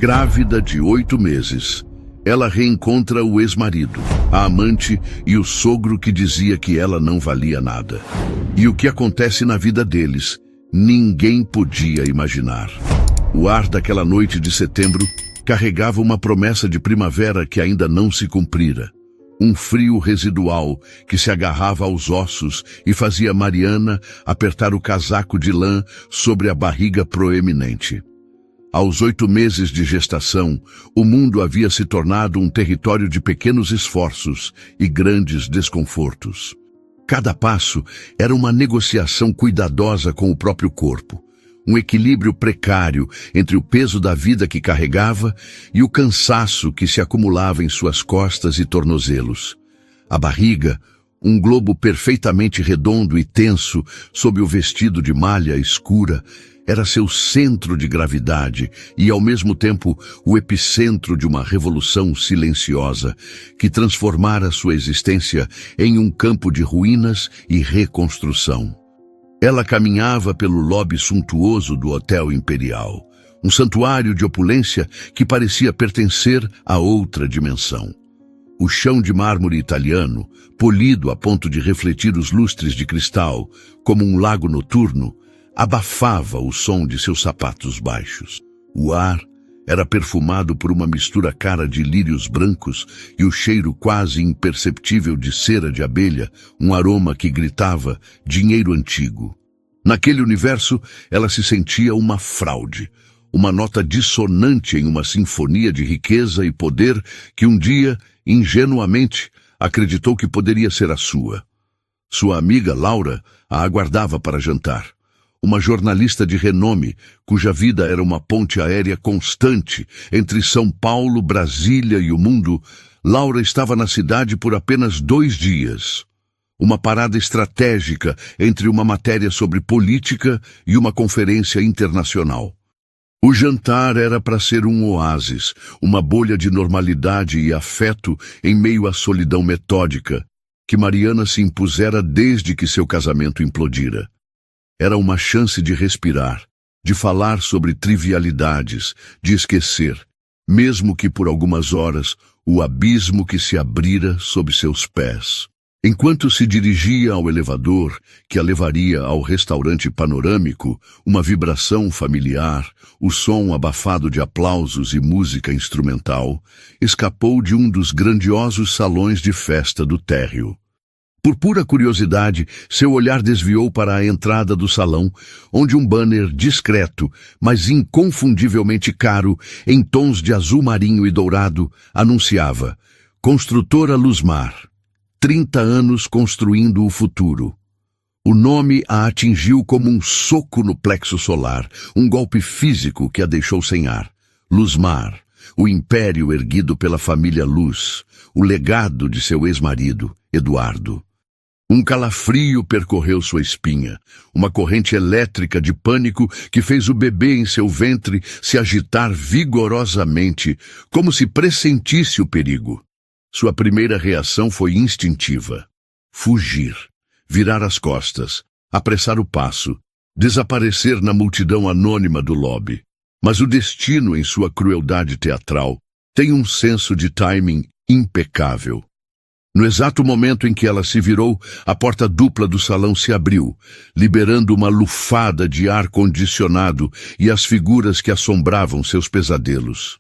Grávida de 8 meses, ela reencontra o ex-marido, a amante e o sogro que dizia que ela não valia nada. E o que acontece na vida deles, ninguém podia imaginar. O ar daquela noite de setembro carregava uma promessa de primavera que ainda não se cumprira. Um frio residual que se agarrava aos ossos e fazia Mariana apertar o casaco de lã sobre a barriga proeminente. Aos 8 meses de gestação, o mundo havia se tornado um território de pequenos esforços e grandes desconfortos. Cada passo era uma negociação cuidadosa com o próprio corpo, um equilíbrio precário entre o peso da vida que carregava e o cansaço que se acumulava em suas costas e tornozelos. A barriga, um globo perfeitamente redondo e tenso sob o vestido de malha escura, era seu centro de gravidade e, ao mesmo tempo, o epicentro de uma revolução silenciosa que transformara sua existência em um campo de ruínas e reconstrução. Ela caminhava pelo lobby suntuoso do Hotel Imperial, um santuário de opulência que parecia pertencer a outra dimensão. O chão de mármore italiano, polido a ponto de refletir os lustres de cristal, como um lago noturno, abafava o som de seus sapatos baixos. O ar era perfumado por uma mistura cara de lírios brancos e o cheiro quase imperceptível de cera de abelha, um aroma que gritava dinheiro antigo. Naquele universo, ela se sentia uma fraude, uma nota dissonante em uma sinfonia de riqueza e poder que um dia, ingenuamente, acreditou que poderia ser a sua. Sua amiga Laura a aguardava para jantar. Uma jornalista de renome, cuja vida era uma ponte aérea constante entre São Paulo, Brasília e o mundo, Laura estava na cidade por apenas 2 dias. Uma parada estratégica entre uma matéria sobre política e uma conferência internacional. O jantar era para ser um oásis, uma bolha de normalidade e afeto em meio à solidão metódica, que Mariana se impusera desde que seu casamento implodira. Era uma chance de respirar, de falar sobre trivialidades, de esquecer, mesmo que por algumas horas, o abismo que se abrira sob seus pés. Enquanto se dirigia ao elevador, que a levaria ao restaurante panorâmico, uma vibração familiar, o som abafado de aplausos e música instrumental, escapou de um dos grandiosos salões de festa do térreo. Por pura curiosidade, seu olhar desviou para a entrada do salão, onde um banner discreto, mas inconfundivelmente caro, em tons de azul marinho e dourado, anunciava: Construtora Luzmar, 30 anos construindo o futuro. O nome a atingiu como um soco no plexo solar, um golpe físico que a deixou sem ar. Luzmar, o império erguido pela família Luz, o legado de seu ex-marido, Eduardo. Um calafrio percorreu sua espinha, uma corrente elétrica de pânico que fez o bebê em seu ventre se agitar vigorosamente, como se pressentisse o perigo. Sua primeira reação foi instintiva. Fugir, virar as costas, apressar o passo, desaparecer na multidão anônima do lobby. Mas o destino, em sua crueldade teatral, tem um senso de timing impecável. No exato momento em que ela se virou, a porta dupla do salão se abriu, liberando uma lufada de ar condicionado e as figuras que assombravam seus pesadelos.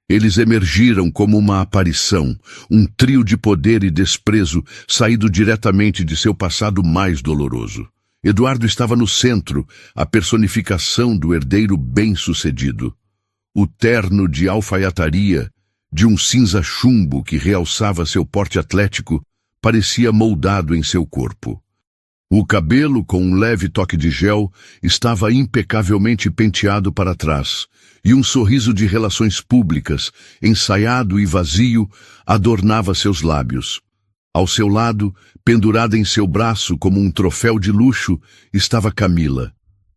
Eles emergiram como uma aparição, um trio de poder e desprezo saído diretamente de seu passado mais doloroso. Eduardo estava no centro, a personificação do herdeiro bem-sucedido. O terno de alfaiataria, de um cinza chumbo que realçava seu porte atlético, parecia moldado em seu corpo. O cabelo, com um leve toque de gel, estava impecavelmente penteado para trás, e um sorriso de relações públicas, ensaiado e vazio, adornava seus lábios. Ao seu lado, pendurada em seu braço como um troféu de luxo, estava Camila,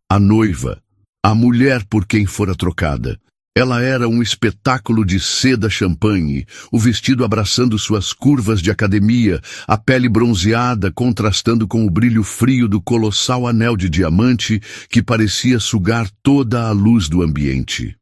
a noiva, a mulher por quem fora trocada. Ela era um espetáculo de seda champanhe, o vestido abraçando suas curvas de academia, a pele bronzeada contrastando com o brilho frio do colossal anel de diamante que parecia sugar toda a luz do ambiente.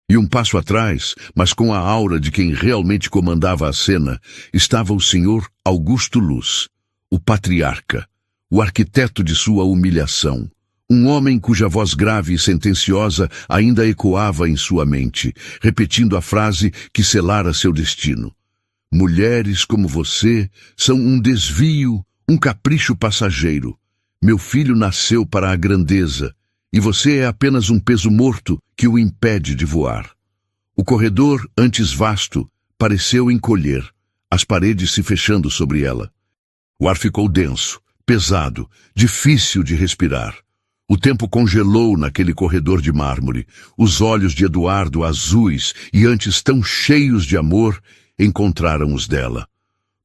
E um passo atrás, mas com a aura de quem realmente comandava a cena, estava o Sr. Augusto Luz, o patriarca, o arquiteto de sua humilhação. Um homem cuja voz grave e sentenciosa ainda ecoava em sua mente, repetindo a frase que selara seu destino. Mulheres como você são um desvio, um capricho passageiro. Meu filho nasceu para a grandeza, e você é apenas um peso morto que o impede de voar. O corredor, antes vasto, pareceu encolher, as paredes se fechando sobre ela. O ar ficou denso, pesado, difícil de respirar. O tempo congelou naquele corredor de mármore. Os olhos de Eduardo, azuis e antes tão cheios de amor, encontraram os dela.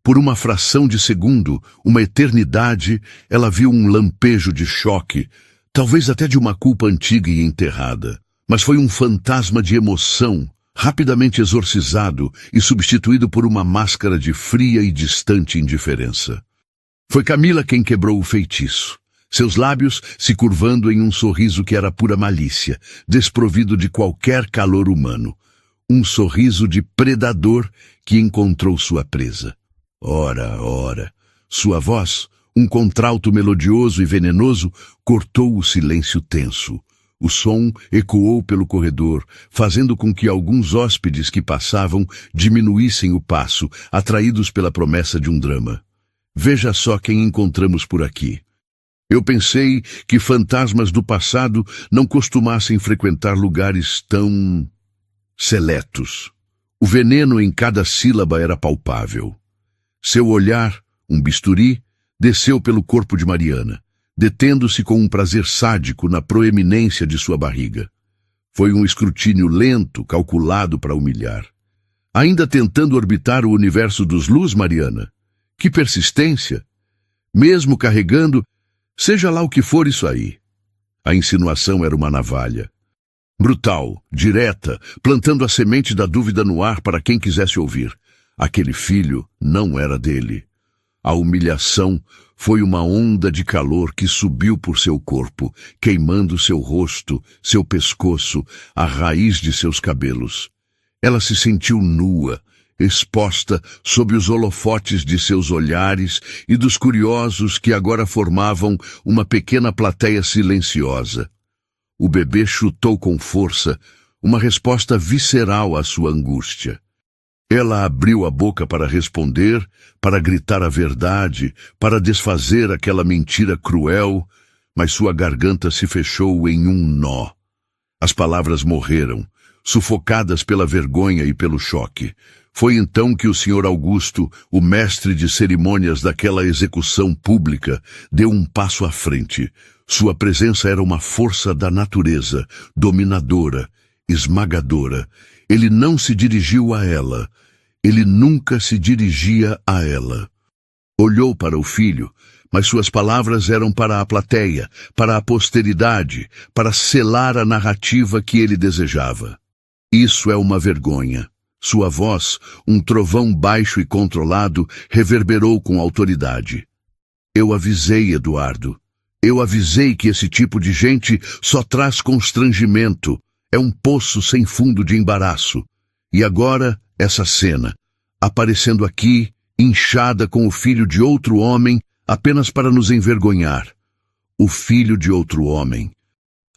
Por uma fração de segundo, uma eternidade, ela viu um lampejo de choque, talvez até de uma culpa antiga e enterrada. Mas foi um fantasma de emoção, rapidamente exorcizado e substituído por uma máscara de fria e distante indiferença. Foi Camila quem quebrou o feitiço. Seus lábios se curvando em um sorriso que era pura malícia, desprovido de qualquer calor humano. Um sorriso de predador que encontrou sua presa. Ora, ora, sua voz, um contralto melodioso e venenoso, cortou o silêncio tenso. O som ecoou pelo corredor, fazendo com que alguns hóspedes que passavam diminuíssem o passo, atraídos pela promessa de um drama. Veja só quem encontramos por aqui. Eu pensei que fantasmas do passado não costumassem frequentar lugares tão seletos. O veneno em cada sílaba era palpável. Seu olhar, um bisturi, desceu pelo corpo de Mariana, detendo-se com um prazer sádico na proeminência de sua barriga. Foi um escrutínio lento, calculado para humilhar. Ainda tentando orbitar o universo dos Luz, Mariana? Que persistência! Mesmo carregando, seja lá o que for isso aí. A insinuação era uma navalha. Brutal, direta, plantando a semente da dúvida no ar para quem quisesse ouvir. Aquele filho não era dele. A humilhação foi uma onda de calor que subiu por seu corpo, queimando seu rosto, seu pescoço, a raiz de seus cabelos. Ela se sentiu nua, exposta sob os holofotes de seus olhares e dos curiosos que agora formavam uma pequena plateia silenciosa. O bebê chutou com força, uma resposta visceral à sua angústia. Ela abriu a boca para responder, para gritar a verdade, para desfazer aquela mentira cruel, mas sua garganta se fechou em um nó. As palavras morreram, sufocadas pela vergonha e pelo choque. Foi então que o Sr. Augusto, o mestre de cerimônias daquela execução pública, deu um passo à frente. Sua presença era uma força da natureza, dominadora, esmagadora. Ele não se dirigiu a ela. Ele nunca se dirigia a ela. Olhou para o filho, mas suas palavras eram para a plateia, para a posteridade, para selar a narrativa que ele desejava. Isso é uma vergonha. Sua voz, um trovão baixo e controlado, reverberou com autoridade. Eu avisei, Eduardo. Eu avisei que esse tipo de gente só traz constrangimento. É um poço sem fundo de embaraço. E agora, essa cena, aparecendo aqui, inchada com o filho de outro homem, apenas para nos envergonhar. O filho de outro homem.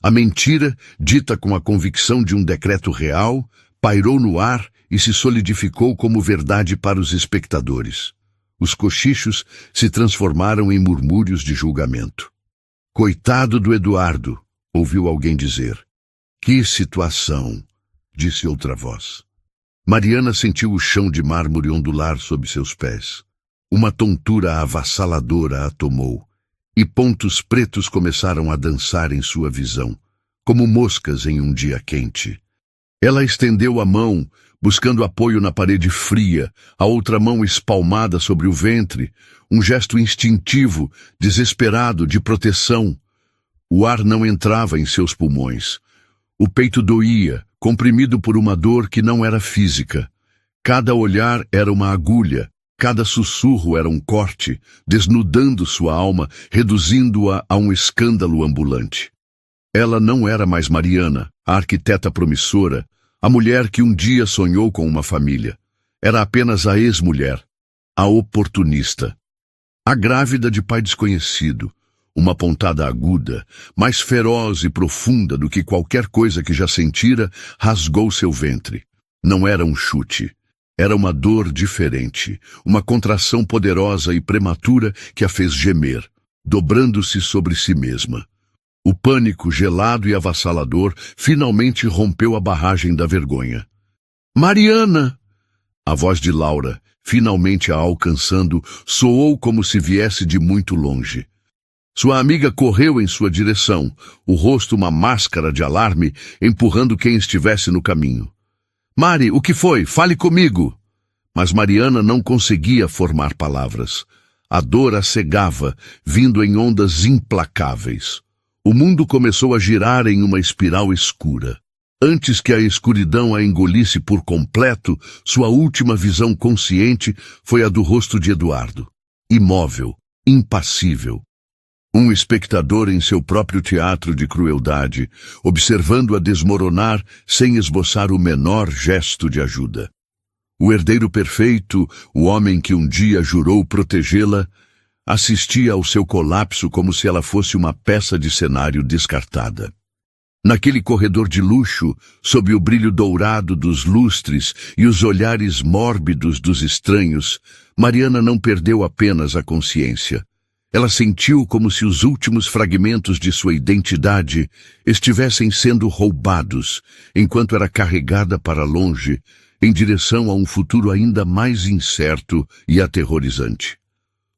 A mentira, dita com a convicção de um decreto real, pairou no ar e se solidificou como verdade para os espectadores. Os cochichos se transformaram em murmúrios de julgamento. Coitado do Eduardo, ouviu alguém dizer. Que situação, disse outra voz. Mariana sentiu o chão de mármore ondular sob seus pés. Uma tontura avassaladora a tomou, e pontos pretos começaram a dançar em sua visão, como moscas em um dia quente. Ela estendeu a mão, buscando apoio na parede fria, a outra mão espalmada sobre o ventre, um gesto instintivo, desesperado, de proteção. O ar não entrava em seus pulmões. O peito doía, comprimido por uma dor que não era física. Cada olhar era uma agulha, cada sussurro era um corte, desnudando sua alma, reduzindo-a a um escândalo ambulante. Ela não era mais Mariana, a arquiteta promissora, A mulher que um dia sonhou com uma família. Era apenas a ex-mulher, a oportunista. A grávida de pai desconhecido, uma pontada aguda, mais feroz e profunda do que qualquer coisa que já sentira, rasgou seu ventre. Não era um chute. Era uma dor diferente, uma contração poderosa e prematura que a fez gemer, dobrando-se sobre si mesma. O pânico gelado e avassalador finalmente rompeu a barragem da vergonha. Mariana! A voz de Laura, finalmente a alcançando, soou como se viesse de muito longe. Sua amiga correu em sua direção, o rosto uma máscara de alarme, empurrando quem estivesse no caminho. Mari, o que foi? Fale comigo! Mas Mariana não conseguia formar palavras. A dor a cegava, vindo em ondas implacáveis. O mundo começou a girar em uma espiral escura. Antes que a escuridão a engolisse por completo, sua última visão consciente foi a do rosto de Eduardo. Imóvel, impassível. Um espectador em seu próprio teatro de crueldade, observando-a desmoronar sem esboçar o menor gesto de ajuda. O herdeiro perfeito, o homem que um dia jurou protegê-la, assistia ao seu colapso como se ela fosse uma peça de cenário descartada. Naquele corredor de luxo, sob o brilho dourado dos lustres e os olhares mórbidos dos estranhos, Mariana não perdeu apenas a consciência. Ela sentiu como se os últimos fragmentos de sua identidade estivessem sendo roubados, enquanto era carregada para longe, em direção a um futuro ainda mais incerto e aterrorizante.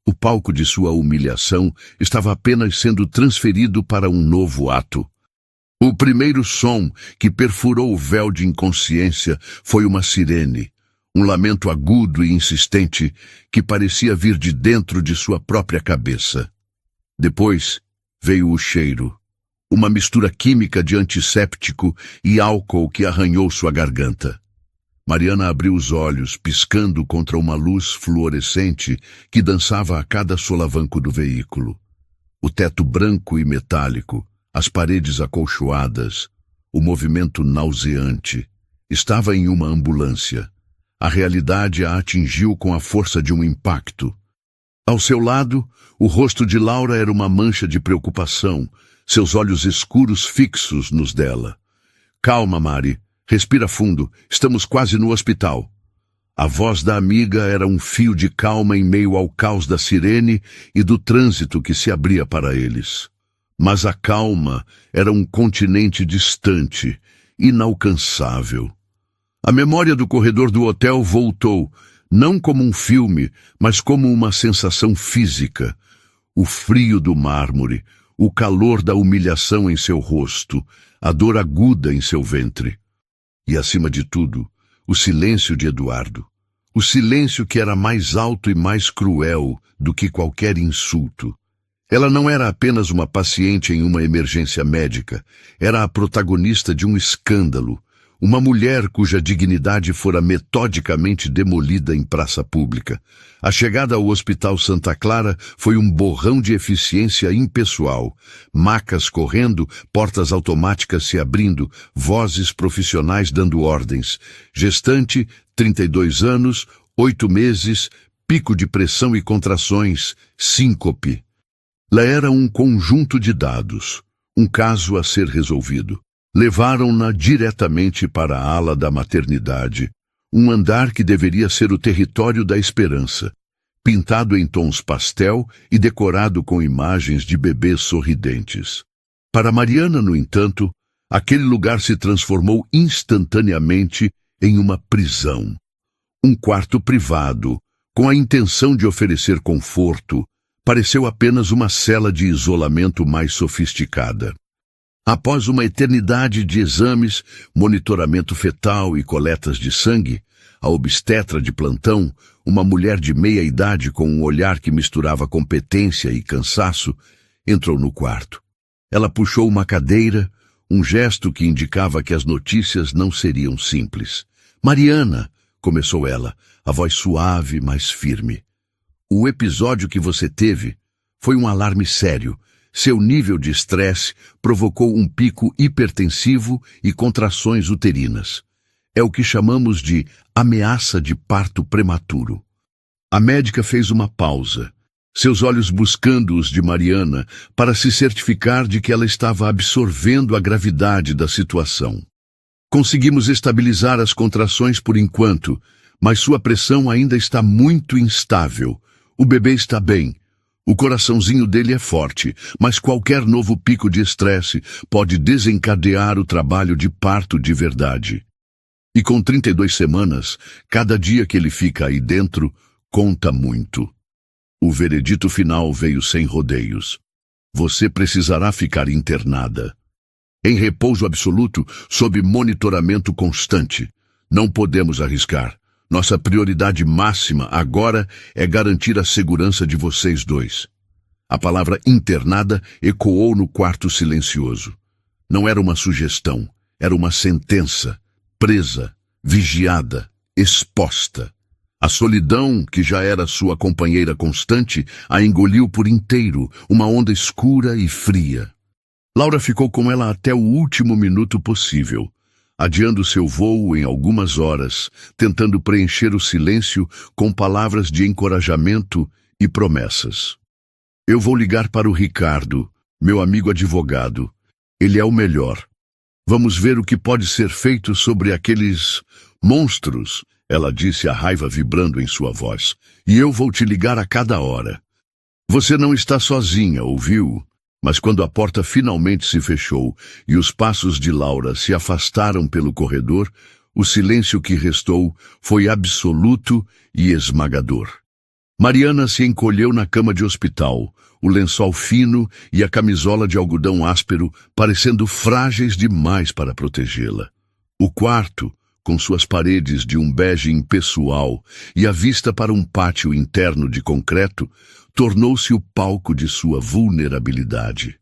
O palco de sua humilhação estava apenas sendo transferido para um novo ato. O primeiro som que perfurou o véu de inconsciência foi uma sirene, um lamento agudo e insistente que parecia vir de dentro de sua própria cabeça. Depois veio o cheiro, uma mistura química de antisséptico e álcool que arranhou sua garganta. Mariana abriu os olhos, piscando contra uma luz fluorescente que dançava a cada solavanco do veículo. O teto branco e metálico, as paredes acolchoadas, o movimento nauseante. Estava em uma ambulância. A realidade a atingiu com a força de um impacto. Ao seu lado, o rosto de Laura era uma mancha de preocupação, seus olhos escuros fixos nos dela. Calma, Mari. Respira fundo. Estamos quase no hospital. A voz da amiga era um fio de calma em meio ao caos da sirene e do trânsito que se abria para eles. Mas a calma era um continente distante, inalcançável. A memória do corredor do hotel voltou, não como um filme, mas como uma sensação física. O frio do mármore, o calor da humilhação em seu rosto, a dor aguda em seu ventre. E, acima de tudo, o silêncio de Eduardo. O silêncio que era mais alto e mais cruel do que qualquer insulto. Ela não era apenas uma paciente em uma emergência médica, era a protagonista de um escândalo. Uma mulher cuja dignidade fora metodicamente demolida em praça pública. A chegada ao Hospital Santa Clara foi um borrão de eficiência impessoal. Macas correndo, portas automáticas se abrindo, vozes profissionais dando ordens. Gestante, 32 anos, 8 meses, pico de pressão e contrações, síncope. Lá era um conjunto de dados, um caso a ser resolvido. Levaram-na diretamente para a ala da maternidade, um andar que deveria ser o território da esperança, pintado em tons pastel e decorado com imagens de bebês sorridentes. Para Mariana, no entanto, aquele lugar se transformou instantaneamente em uma prisão. Um quarto privado, com a intenção de oferecer conforto, pareceu apenas uma cela de isolamento mais sofisticada. Após uma eternidade de exames, monitoramento fetal e coletas de sangue, a obstetra de plantão, uma mulher de meia-idade com um olhar que misturava competência e cansaço, entrou no quarto. Ela puxou uma cadeira, um gesto que indicava que as notícias não seriam simples. Mariana, começou ela, a voz suave, mas firme. O episódio que você teve foi um alarme sério. Seu nível de estresse provocou um pico hipertensivo e contrações uterinas. É o que chamamos de ameaça de parto prematuro. A médica fez uma pausa, seus olhos buscando os de Mariana para se certificar de que ela estava absorvendo a gravidade da situação. Conseguimos estabilizar as contrações por enquanto, mas sua pressão ainda está muito instável. O bebê está bem. O coraçãozinho dele é forte, mas qualquer novo pico de estresse pode desencadear o trabalho de parto de verdade. E com 32 semanas, cada dia que ele fica aí dentro conta muito. O veredito final veio sem rodeios. Você precisará ficar internada. Em repouso absoluto, sob monitoramento constante. Não podemos arriscar. Nossa prioridade máxima agora é garantir a segurança de vocês dois. A palavra internada ecoou no quarto silencioso. Não era uma sugestão, era uma sentença. Presa, vigiada, exposta. A solidão, que já era sua companheira constante, a engoliu por inteiro, uma onda escura e fria. Laura ficou com ela até o último minuto possível, adiando seu voo em algumas horas, tentando preencher o silêncio com palavras de encorajamento e promessas. Eu vou ligar para o Ricardo, meu amigo advogado. Ele é o melhor. Vamos ver o que pode ser feito sobre aqueles monstros, ela disse, a raiva vibrando em sua voz. E eu vou te ligar a cada hora. Você não está sozinha, ouviu? Mas quando a porta finalmente se fechou e os passos de Laura se afastaram pelo corredor, o silêncio que restou foi absoluto e esmagador. Mariana se encolheu na cama de hospital, o lençol fino e a camisola de algodão áspero parecendo frágeis demais para protegê-la. O quarto, com suas paredes de um bege impessoal e a vista para um pátio interno de concreto, tornou-se o palco de sua vulnerabilidade.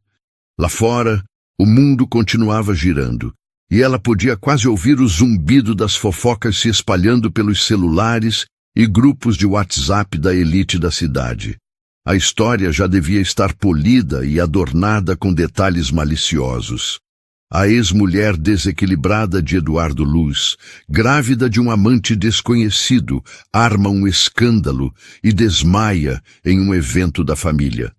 Lá fora, o mundo continuava girando, e ela podia quase ouvir o zumbido das fofocas se espalhando pelos celulares e grupos de WhatsApp da elite da cidade. A história já devia estar polida e adornada com detalhes maliciosos. A ex-mulher desequilibrada de Eduardo Luz, grávida de um amante desconhecido, arma um escândalo e desmaia em um evento da família.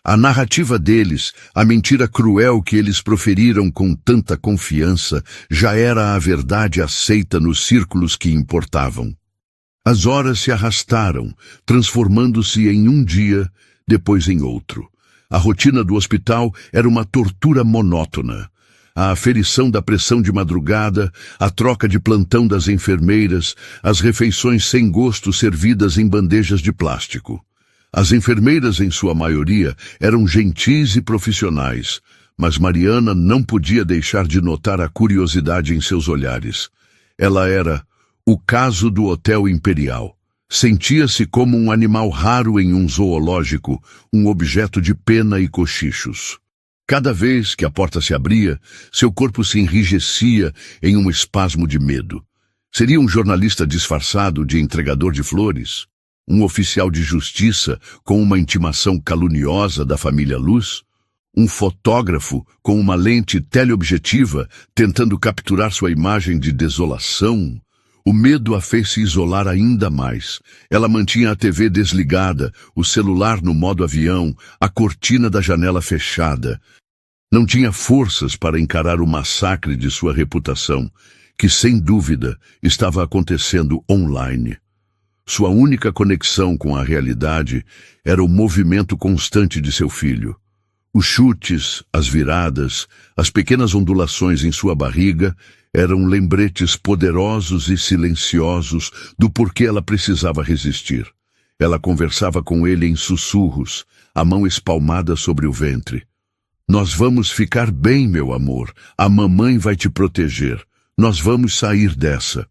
A narrativa deles, a mentira cruel que eles proferiram com tanta confiança, já era a verdade aceita nos círculos que importavam. As horas se arrastaram, transformando-se em um dia, depois em outro. A rotina do hospital era uma tortura monótona. A aferição da pressão de madrugada, a troca de plantão das enfermeiras, as refeições sem gosto servidas em bandejas de plástico. As enfermeiras, em sua maioria, eram gentis e profissionais, mas Mariana não podia deixar de notar a curiosidade em seus olhares. Ela era o caso do Hotel Imperial. Sentia-se como um animal raro em um zoológico, um objeto de pena e cochichos. Cada vez que a porta se abria, seu corpo se enrijecia em um espasmo de medo. Seria um jornalista disfarçado de entregador de flores? Um oficial de justiça com uma intimação caluniosa da família Luz? Um fotógrafo com uma lente teleobjetiva tentando capturar sua imagem de desolação? O medo a fez se isolar ainda mais. Ela mantinha a TV desligada, o celular no modo avião, a cortina da janela fechada. Não tinha forças para encarar o massacre de sua reputação, que sem dúvida estava acontecendo online. Sua única conexão com a realidade era o movimento constante de seu filho. Os chutes, as viradas, as pequenas ondulações em sua barriga eram lembretes poderosos e silenciosos do porquê ela precisava resistir. Ela conversava com ele em sussurros, a mão espalmada sobre o ventre. Nós vamos ficar bem, meu amor. A mamãe vai te proteger. Nós vamos sair dessa.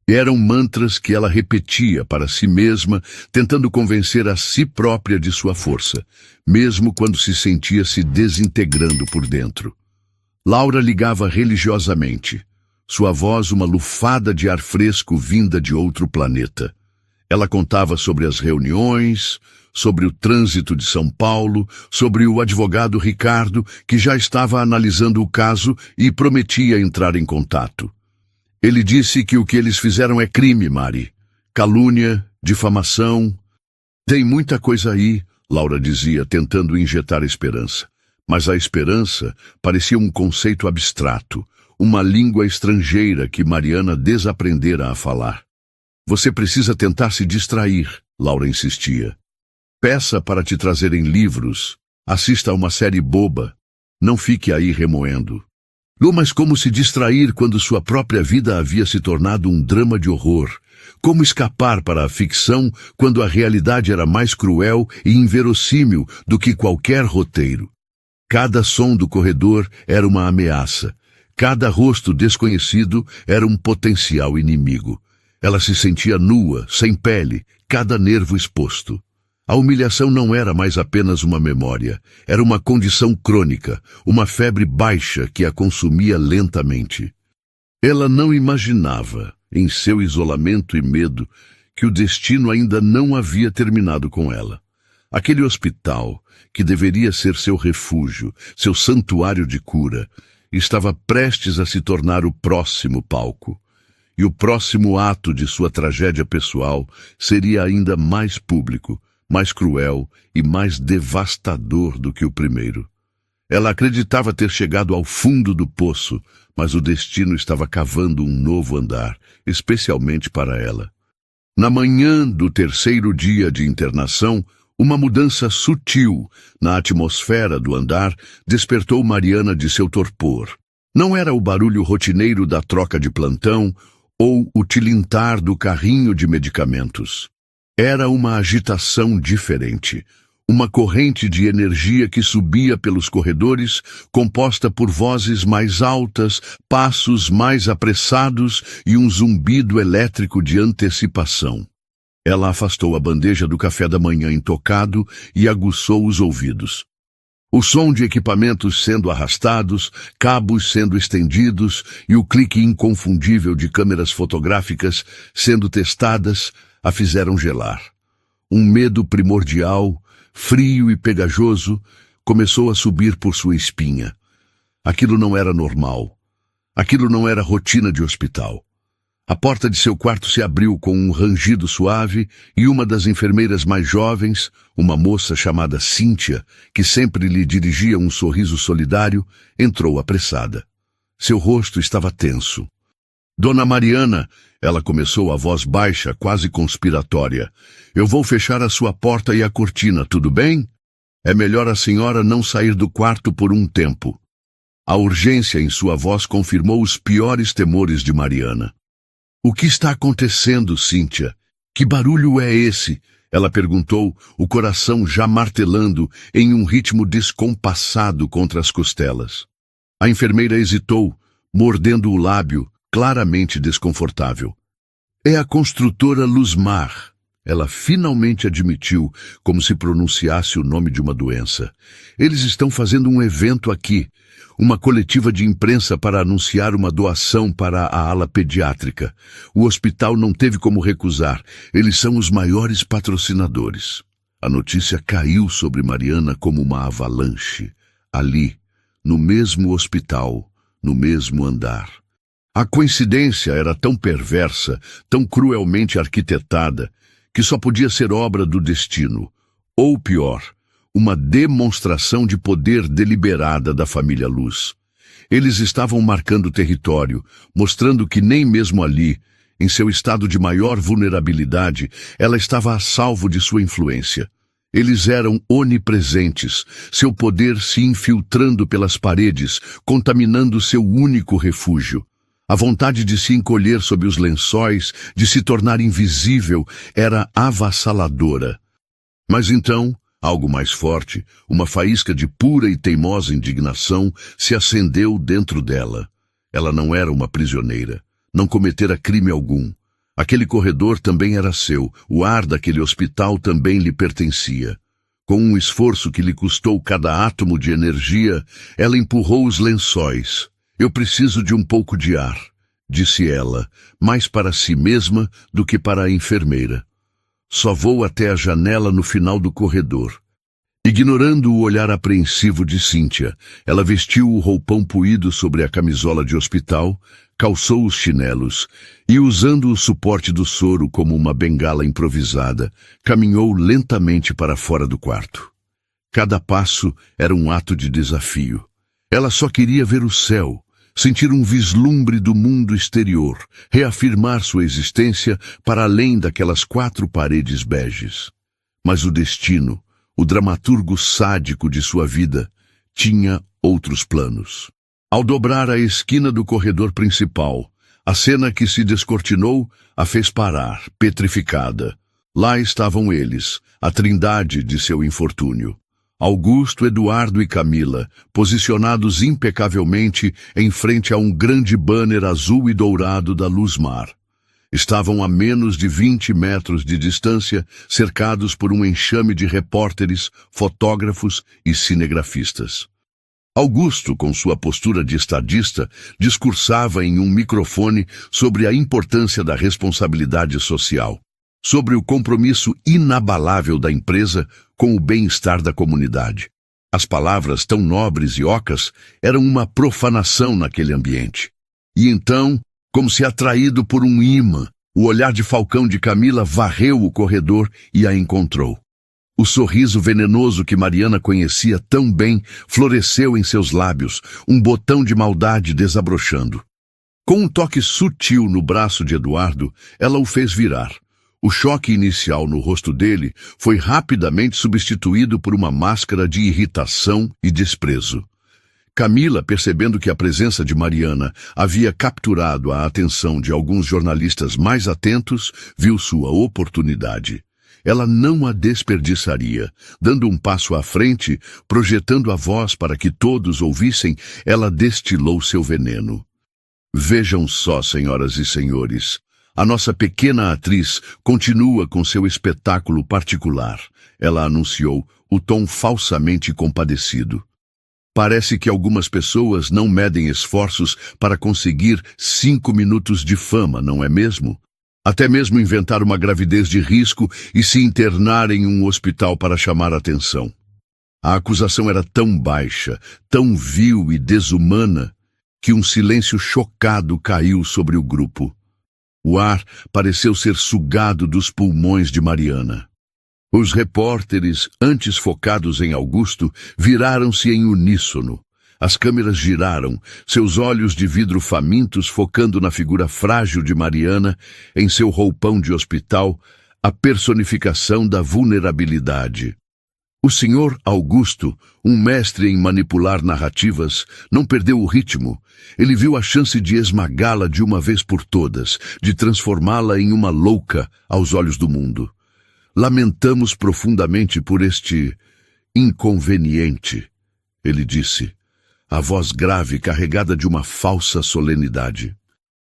Eram mantras que ela repetia para si mesma, tentando convencer a si própria de sua força, mesmo quando se sentia se desintegrando por dentro. Laura ligava religiosamente. Sua voz uma lufada de ar fresco vinda de outro planeta. Ela contava sobre as reuniões, sobre o trânsito de São Paulo, sobre o advogado Ricardo, que já estava analisando o caso e prometia entrar em contato. Ele disse que o que eles fizeram é crime, Mari. Calúnia, difamação. Tem muita coisa aí, Laura dizia, tentando injetar esperança. Mas a esperança parecia um conceito abstrato, uma língua estrangeira que Mariana desaprendera a falar. Você precisa tentar se distrair, Laura insistia. Peça para te trazerem livros, assista a uma série boba, não fique aí remoendo. Mas como se distrair quando sua própria vida havia se tornado um drama de horror? Como escapar para a ficção quando a realidade era mais cruel e inverossímil do que qualquer roteiro? Cada som do corredor era uma ameaça. Cada rosto desconhecido era um potencial inimigo. Ela se sentia nua, sem pele, cada nervo exposto. A humilhação não era mais apenas uma memória, era uma condição crônica, uma febre baixa que a consumia lentamente. Ela não imaginava, em seu isolamento e medo, que o destino ainda não havia terminado com ela. Aquele hospital, que deveria ser seu refúgio, seu santuário de cura, estava prestes a se tornar o próximo palco. E o próximo ato de sua tragédia pessoal seria ainda mais público, mais cruel e mais devastador do que o primeiro. Ela acreditava ter chegado ao fundo do poço, mas o destino estava cavando um novo andar, especialmente para ela. Na manhã do terceiro dia de internação, uma mudança sutil na atmosfera do andar despertou Mariana de seu torpor. Não era o barulho rotineiro da troca de plantão ou o tilintar do carrinho de medicamentos. Era uma agitação diferente, uma corrente de energia que subia pelos corredores, composta por vozes mais altas, passos mais apressados e um zumbido elétrico de antecipação. Ela afastou a bandeja do café da manhã intocado e aguçou os ouvidos. O som de equipamentos sendo arrastados, cabos sendo estendidos e o clique inconfundível de câmeras fotográficas sendo testadas a fizeram gelar. Um medo primordial, frio e pegajoso, começou a subir por sua espinha. Aquilo não era normal. Aquilo não era rotina de hospital. A porta de seu quarto se abriu com um rangido suave e uma das enfermeiras mais jovens, uma moça chamada Cíntia, que sempre lhe dirigia um sorriso solidário, entrou apressada. Seu rosto estava tenso. Dona Mariana, ela começou a voz baixa, quase conspiratória. Eu vou fechar a sua porta e a cortina, tudo bem? É melhor a senhora não sair do quarto por um tempo. A urgência em sua voz confirmou os piores temores de Mariana. O que está acontecendo, Cíntia? Que barulho é esse? Ela perguntou, o coração já martelando em um ritmo descompassado contra as costelas. A enfermeira hesitou, mordendo o lábio, claramente desconfortável. É a construtora Luzmar. Ela finalmente admitiu, como se pronunciasse o nome de uma doença. Eles estão fazendo um evento aqui, uma coletiva de imprensa para anunciar uma doação para a ala pediátrica. O hospital não teve como recusar. Eles são os maiores patrocinadores. A notícia caiu sobre Mariana como uma avalanche. Ali, no mesmo hospital, no mesmo andar. A coincidência era tão perversa, tão cruelmente arquitetada, que só podia ser obra do destino. Ou pior, uma demonstração de poder deliberada da família Luz. Eles estavam marcando território, mostrando que nem mesmo ali, em seu estado de maior vulnerabilidade, ela estava a salvo de sua influência. Eles eram onipresentes, seu poder se infiltrando pelas paredes, contaminando seu único refúgio. A vontade de se encolher sob os lençóis, de se tornar invisível, era avassaladora. Mas então, algo mais forte, uma faísca de pura e teimosa indignação, se acendeu dentro dela. Ela não era uma prisioneira, não cometera crime algum. Aquele corredor também era seu, o ar daquele hospital também lhe pertencia. Com um esforço que lhe custou cada átomo de energia, ela empurrou os lençóis. Eu preciso de um pouco de ar, disse ela, mais para si mesma do que para a enfermeira. Só vou até a janela no final do corredor. Ignorando o olhar apreensivo de Cíntia, ela vestiu o roupão puído sobre a camisola de hospital, calçou os chinelos e, usando o suporte do soro como uma bengala improvisada, caminhou lentamente para fora do quarto. Cada passo era um ato de desafio. Ela só queria ver o céu, sentir um vislumbre do mundo exterior, reafirmar sua existência para além daquelas 4 paredes beges. Mas o destino, o dramaturgo sádico de sua vida, tinha outros planos. Ao dobrar a esquina do corredor principal, a cena que se descortinou a fez parar, petrificada. Lá estavam eles, a trindade de seu infortúnio. Augusto, Eduardo e Camila, posicionados impecavelmente em frente a um grande banner azul e dourado da Luzmar. Estavam a menos de 20 metros de distância, cercados por um enxame de repórteres, fotógrafos e cinegrafistas. Augusto, com sua postura de estadista, discursava em um microfone sobre a importância da responsabilidade social, sobre o compromisso inabalável da empresa com o bem-estar da comunidade. As palavras tão nobres e ocas eram uma profanação naquele ambiente. E então, como se atraído por um imã, o olhar de falcão de Camila varreu o corredor e a encontrou. O sorriso venenoso que Mariana conhecia tão bem floresceu em seus lábios, um botão de maldade desabrochando. Com um toque sutil no braço de Eduardo, ela o fez virar. O choque inicial no rosto dele foi rapidamente substituído por uma máscara de irritação e desprezo. Camila, percebendo que a presença de Mariana havia capturado a atenção de alguns jornalistas mais atentos, viu sua oportunidade. Ela não a desperdiçaria. Dando um passo à frente, projetando a voz para que todos ouvissem, ela destilou seu veneno. Vejam só, senhoras e senhores. A nossa pequena atriz continua com seu espetáculo particular. Ela anunciou, o tom falsamente compadecido. Parece que algumas pessoas não medem esforços para conseguir 5 minutos de fama, não é mesmo? Até mesmo inventar uma gravidez de risco e se internar em um hospital para chamar atenção. A acusação era tão baixa, tão vil e desumana, que um silêncio chocado caiu sobre o grupo. O ar pareceu ser sugado dos pulmões de Mariana. Os repórteres, antes focados em Augusto, viraram-se em uníssono. As câmeras giraram, seus olhos de vidro famintos focando na figura frágil de Mariana, em seu roupão de hospital, a personificação da vulnerabilidade. O senhor Augusto, um mestre em manipular narrativas, não perdeu o ritmo. Ele viu a chance de esmagá-la de uma vez por todas, de transformá-la em uma louca aos olhos do mundo. Lamentamos profundamente por este inconveniente, ele disse, a voz grave carregada de uma falsa solenidade.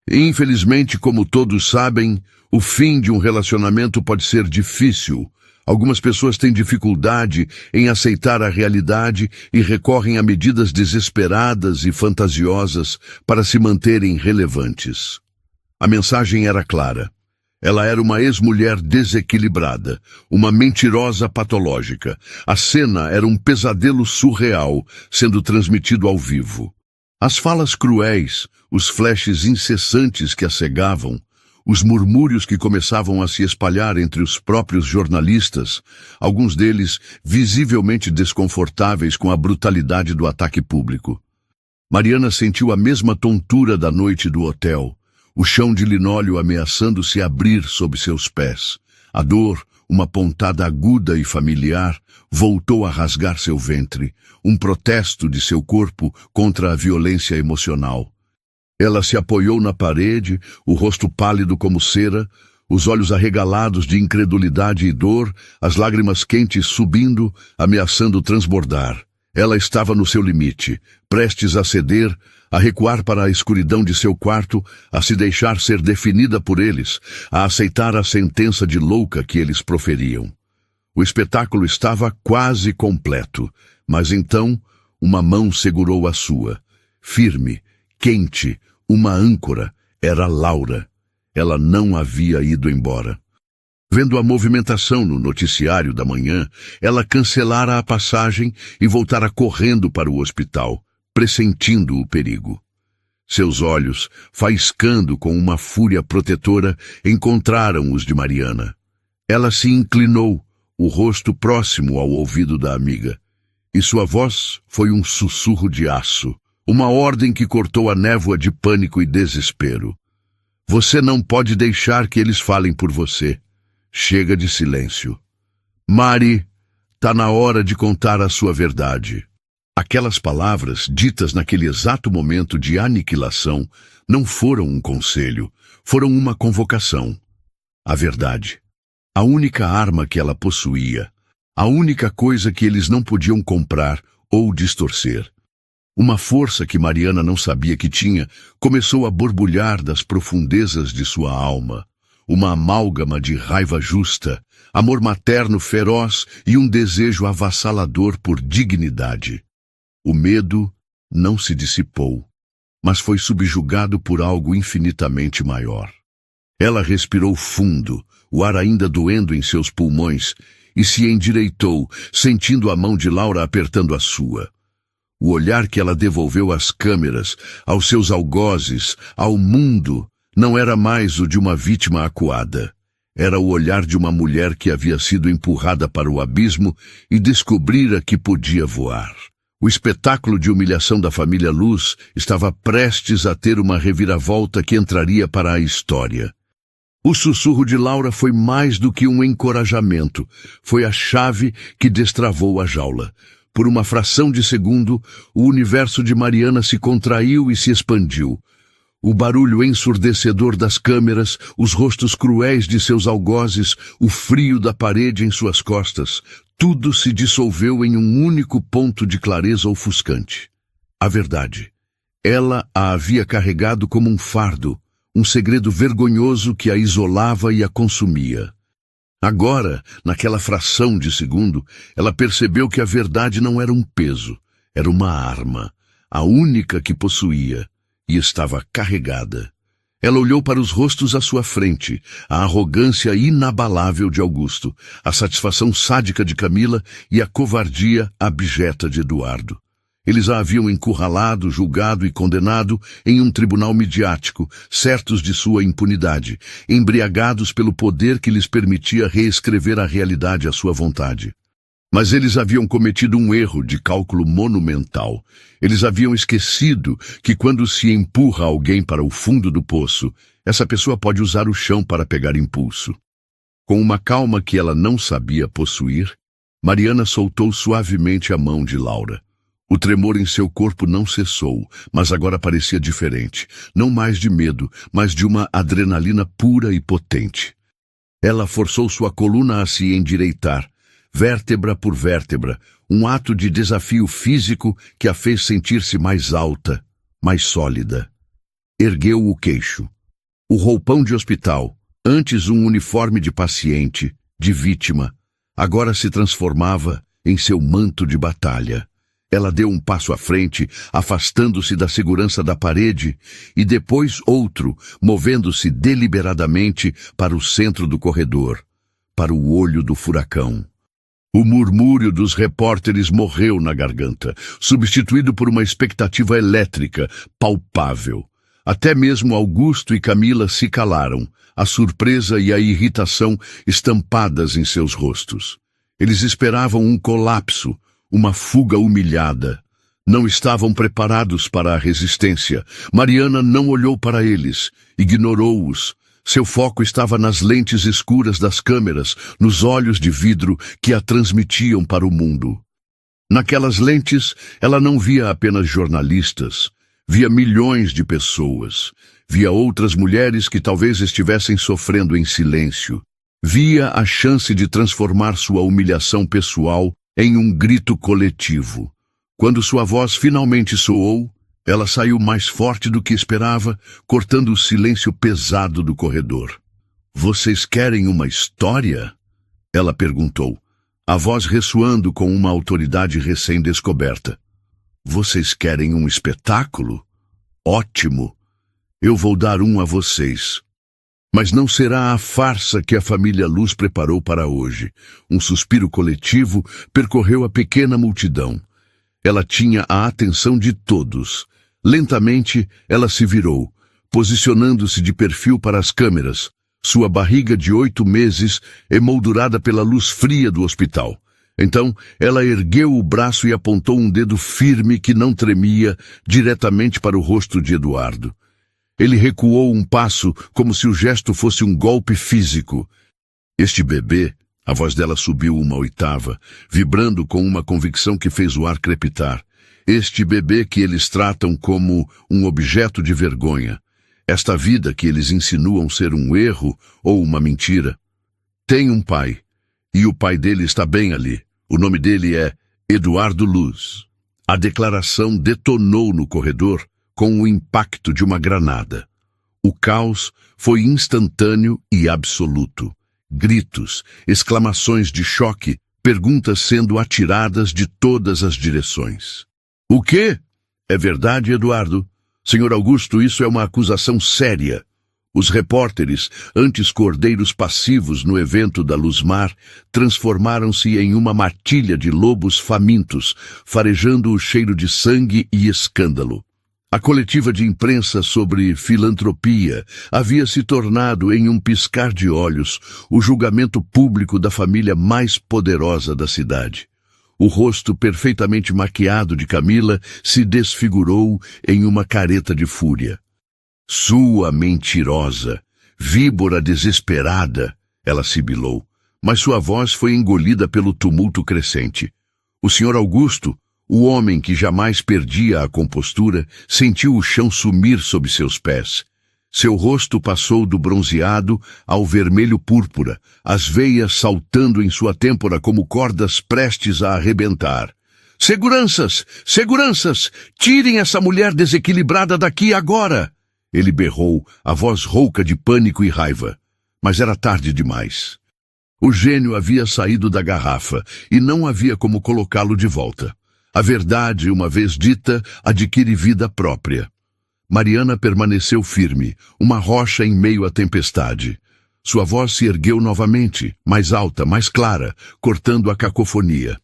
Infelizmente, como todos sabem, o fim de um relacionamento pode ser difícil. Algumas pessoas têm dificuldade em aceitar a realidade e recorrem a medidas desesperadas e fantasiosas para se manterem relevantes. A mensagem era clara. Ela era uma ex-mulher desequilibrada, uma mentirosa patológica. A cena era um pesadelo surreal, sendo transmitido ao vivo. As falas cruéis, os flashes incessantes que a cegavam, os murmúrios que começavam a se espalhar entre os próprios jornalistas, alguns deles visivelmente desconfortáveis com a brutalidade do ataque público. Mariana sentiu a mesma tontura da noite do hotel, o chão de linóleo ameaçando se abrir sob seus pés. A dor, uma pontada aguda e familiar, voltou a rasgar seu ventre, um protesto de seu corpo contra a violência emocional. Ela se apoiou na parede, o rosto pálido como cera, os olhos arregalados de incredulidade e dor, as lágrimas quentes subindo, ameaçando transbordar. Ela estava no seu limite, prestes a ceder, a recuar para a escuridão de seu quarto, a se deixar ser definida por eles, a aceitar a sentença de louca que eles proferiam. O espetáculo estava quase completo, mas então uma mão segurou a sua. Firme, quente, uma âncora, era Laura. Ela não havia ido embora. Vendo a movimentação no noticiário da manhã, ela cancelara a passagem e voltara correndo para o hospital, pressentindo o perigo. Seus olhos, faiscando com uma fúria protetora, encontraram os de Mariana. Ela se inclinou, o rosto próximo ao ouvido da amiga, e sua voz foi um sussurro de aço, uma ordem que cortou a névoa de pânico e desespero. Você não pode deixar que eles falem por você. Chega de silêncio. Mari, tá na hora de contar a sua verdade. Aquelas palavras, ditas naquele exato momento de aniquilação, não foram um conselho, foram uma convocação. A verdade. A única arma que ela possuía. A única coisa que eles não podiam comprar ou distorcer. Uma força que Mariana não sabia que tinha começou a borbulhar das profundezas de sua alma. Uma amálgama de raiva justa, amor materno feroz e um desejo avassalador por dignidade. O medo não se dissipou, mas foi subjugado por algo infinitamente maior. Ela respirou fundo, o ar ainda doendo em seus pulmões, e se endireitou, sentindo a mão de Laura apertando a sua. O olhar que ela devolveu às câmeras, aos seus algozes, ao mundo, não era mais o de uma vítima acuada. Era o olhar de uma mulher que havia sido empurrada para o abismo e descobrira que podia voar. O espetáculo de humilhação da família Luz estava prestes a ter uma reviravolta que entraria para a história. O sussurro de Laura foi mais do que um encorajamento, foi a chave que destravou a jaula. Por uma fração de segundo, o universo de Mariana se contraiu e se expandiu. O barulho ensurdecedor das câmeras, os rostos cruéis de seus algozes, o frio da parede em suas costas, tudo se dissolveu em um único ponto de clareza ofuscante. A verdade. Ela a havia carregado como um fardo, um segredo vergonhoso que a isolava e a consumia. Agora, naquela fração de segundo, ela percebeu que a verdade não era um peso, era uma arma, a única que possuía, e estava carregada. Ela olhou para os rostos à sua frente, a arrogância inabalável de Augusto, a satisfação sádica de Camila e a covardia abjeta de Eduardo. Eles a haviam encurralado, julgado e condenado em um tribunal midiático, certos de sua impunidade, embriagados pelo poder que lhes permitia reescrever a realidade à sua vontade. Mas eles haviam cometido um erro de cálculo monumental. Eles haviam esquecido que quando se empurra alguém para o fundo do poço, essa pessoa pode usar o chão para pegar impulso. Com uma calma que ela não sabia possuir, Mariana soltou suavemente a mão de Laura. O tremor em seu corpo não cessou, mas agora parecia diferente, não mais de medo, mas de uma adrenalina pura e potente. Ela forçou sua coluna a se endireitar, vértebra por vértebra, um ato de desafio físico que a fez sentir-se mais alta, mais sólida. Ergueu o queixo. O roupão de hospital, antes um uniforme de paciente, de vítima, agora se transformava em seu manto de batalha. Ela deu um passo à frente, afastando-se da segurança da parede, e depois outro, movendo-se deliberadamente para o centro do corredor, para o olho do furacão. O murmúrio dos repórteres morreu na garganta, substituído por uma expectativa elétrica, palpável. Até mesmo Augusto e Camila se calaram, a surpresa e a irritação estampadas em seus rostos. Eles esperavam um colapso, uma fuga humilhada. Não estavam preparados para a resistência. Mariana não olhou para eles, ignorou-os. Seu foco estava nas lentes escuras das câmeras, nos olhos de vidro que a transmitiam para o mundo. Naquelas lentes, ela não via apenas jornalistas, via milhões de pessoas, via outras mulheres que talvez estivessem sofrendo em silêncio, via a chance de transformar sua humilhação pessoal em um grito coletivo. Quando sua voz finalmente soou, ela saiu mais forte do que esperava, cortando o silêncio pesado do corredor. "Vocês querem uma história?" Ela perguntou, a voz ressoando com uma autoridade recém-descoberta. "Vocês querem um espetáculo? Ótimo! Eu vou dar um a vocês. Mas não será a farsa que a família Luz preparou para hoje." Um suspiro coletivo percorreu a pequena multidão. Ela tinha a atenção de todos. Lentamente, ela se virou, posicionando-se de perfil para as câmeras, sua barriga de 8 meses emoldurada pela luz fria do hospital. Então, ela ergueu o braço e apontou um dedo firme que não tremia diretamente para o rosto de Eduardo. Ele recuou um passo como se o gesto fosse um golpe físico. Este bebê, a voz dela subiu uma oitava, vibrando com uma convicção que fez o ar crepitar. Este bebê que eles tratam como um objeto de vergonha. Esta vida que eles insinuam ser um erro ou uma mentira. Tem um pai. E o pai dele está bem ali. O nome dele é Eduardo Luz. A declaração detonou no corredor com o impacto de uma granada. O caos foi instantâneo e absoluto. Gritos, exclamações de choque, perguntas sendo atiradas de todas as direções. O quê? É verdade, Eduardo? Senhor Augusto, isso é uma acusação séria. Os repórteres, antes cordeiros passivos no evento da Luzmar, transformaram-se em uma matilha de lobos famintos, farejando o cheiro de sangue e escândalo. A coletiva de imprensa sobre filantropia havia se tornado, em um piscar de olhos, o julgamento público da família mais poderosa da cidade. O rosto perfeitamente maquiado de Camila se desfigurou em uma careta de fúria. Sua mentirosa, víbora desesperada, ela sibilou, mas sua voz foi engolida pelo tumulto crescente. O Sr. Augusto, o homem que jamais perdia a compostura, sentiu o chão sumir sob seus pés. Seu rosto passou do bronzeado ao vermelho púrpura, as veias saltando em sua têmpora como cordas prestes a arrebentar. Seguranças! Seguranças! Tirem essa mulher desequilibrada daqui agora! Ele berrou, a voz rouca de pânico e raiva. Mas era tarde demais. O gênio havia saído da garrafa e não havia como colocá-lo de volta. A verdade, uma vez dita, adquire vida própria. Mariana permaneceu firme, uma rocha em meio à tempestade. Sua voz se ergueu novamente, mais alta, mais clara, cortando a cacofonia.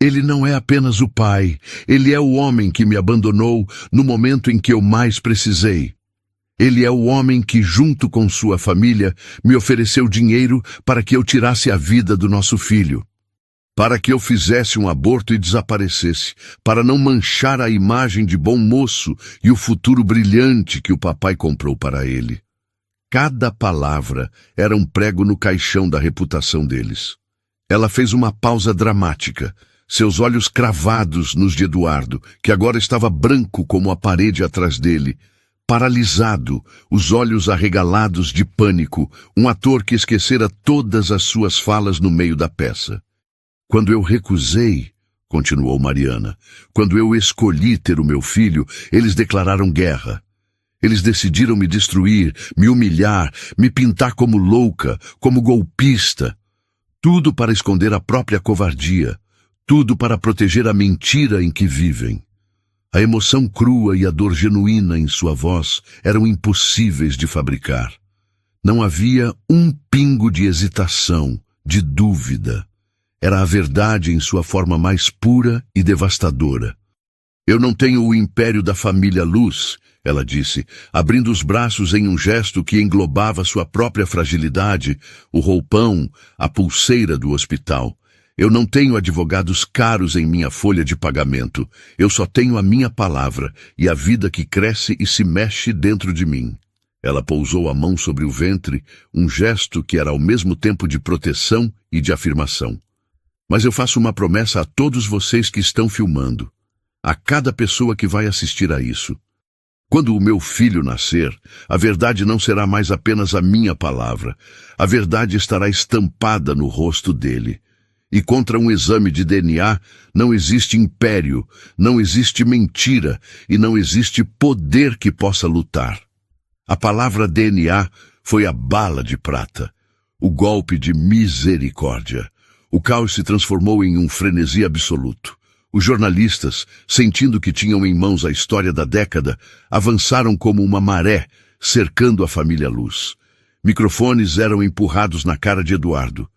Ele não é apenas o pai, ele é o homem que me abandonou no momento em que eu mais precisei. Ele é o homem que, junto com sua família, me ofereceu dinheiro para que eu tirasse a vida do nosso filho. Para que eu fizesse um aborto e desaparecesse, para não manchar a imagem de bom moço e o futuro brilhante que o papai comprou para ele. Cada palavra era um prego no caixão da reputação deles. Ela fez uma pausa dramática, seus olhos cravados nos de Eduardo, que agora estava branco como a parede atrás dele, paralisado, os olhos arregalados de pânico, um ator que esquecera todas as suas falas no meio da peça. Quando eu recusei, continuou Mariana, quando eu escolhi ter o meu filho, eles declararam guerra. Eles decidiram me destruir, me humilhar, me pintar como louca, como golpista. Tudo para esconder a própria covardia, tudo para proteger a mentira em que vivem. A emoção crua e a dor genuína em sua voz eram impossíveis de fabricar. Não havia um pingo de hesitação, de dúvida. Era a verdade em sua forma mais pura e devastadora. Eu não tenho o império da família Luz, ela disse, abrindo os braços em um gesto que englobava sua própria fragilidade, o roupão, a pulseira do hospital. Eu não tenho advogados caros em minha folha de pagamento. Eu só tenho a minha palavra e a vida que cresce e se mexe dentro de mim. Ela pousou a mão sobre o ventre, um gesto que era ao mesmo tempo de proteção e de afirmação. Mas eu faço uma promessa a todos vocês que estão filmando, a cada pessoa que vai assistir a isso. Quando o meu filho nascer, a verdade não será mais apenas a minha palavra. A verdade estará estampada no rosto dele. E contra um exame de DNA não existe império, não existe mentira e não existe poder que possa lutar. A palavra DNA foi a bala de prata, o golpe de misericórdia. O caos se transformou em um frenesi absoluto. Os jornalistas, sentindo que tinham em mãos a história da década, avançaram como uma maré, cercando a família Luz. Microfones eram empurrados na cara de Eduardo.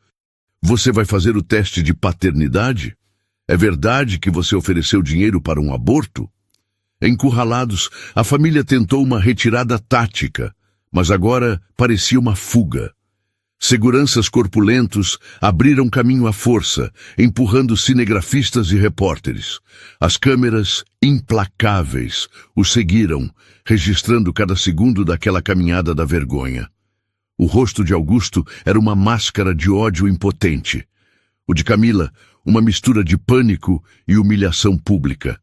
Você vai fazer o teste de paternidade? É verdade que você ofereceu dinheiro para um aborto? Encurralados, a família tentou uma retirada tática, mas agora parecia uma fuga. Seguranças corpulentos abriram caminho à força, empurrando cinegrafistas e repórteres. As câmeras, implacáveis, os seguiram, registrando cada segundo daquela caminhada da vergonha. O rosto de Augusto era uma máscara de ódio impotente. O de Camila, uma mistura de pânico e humilhação pública.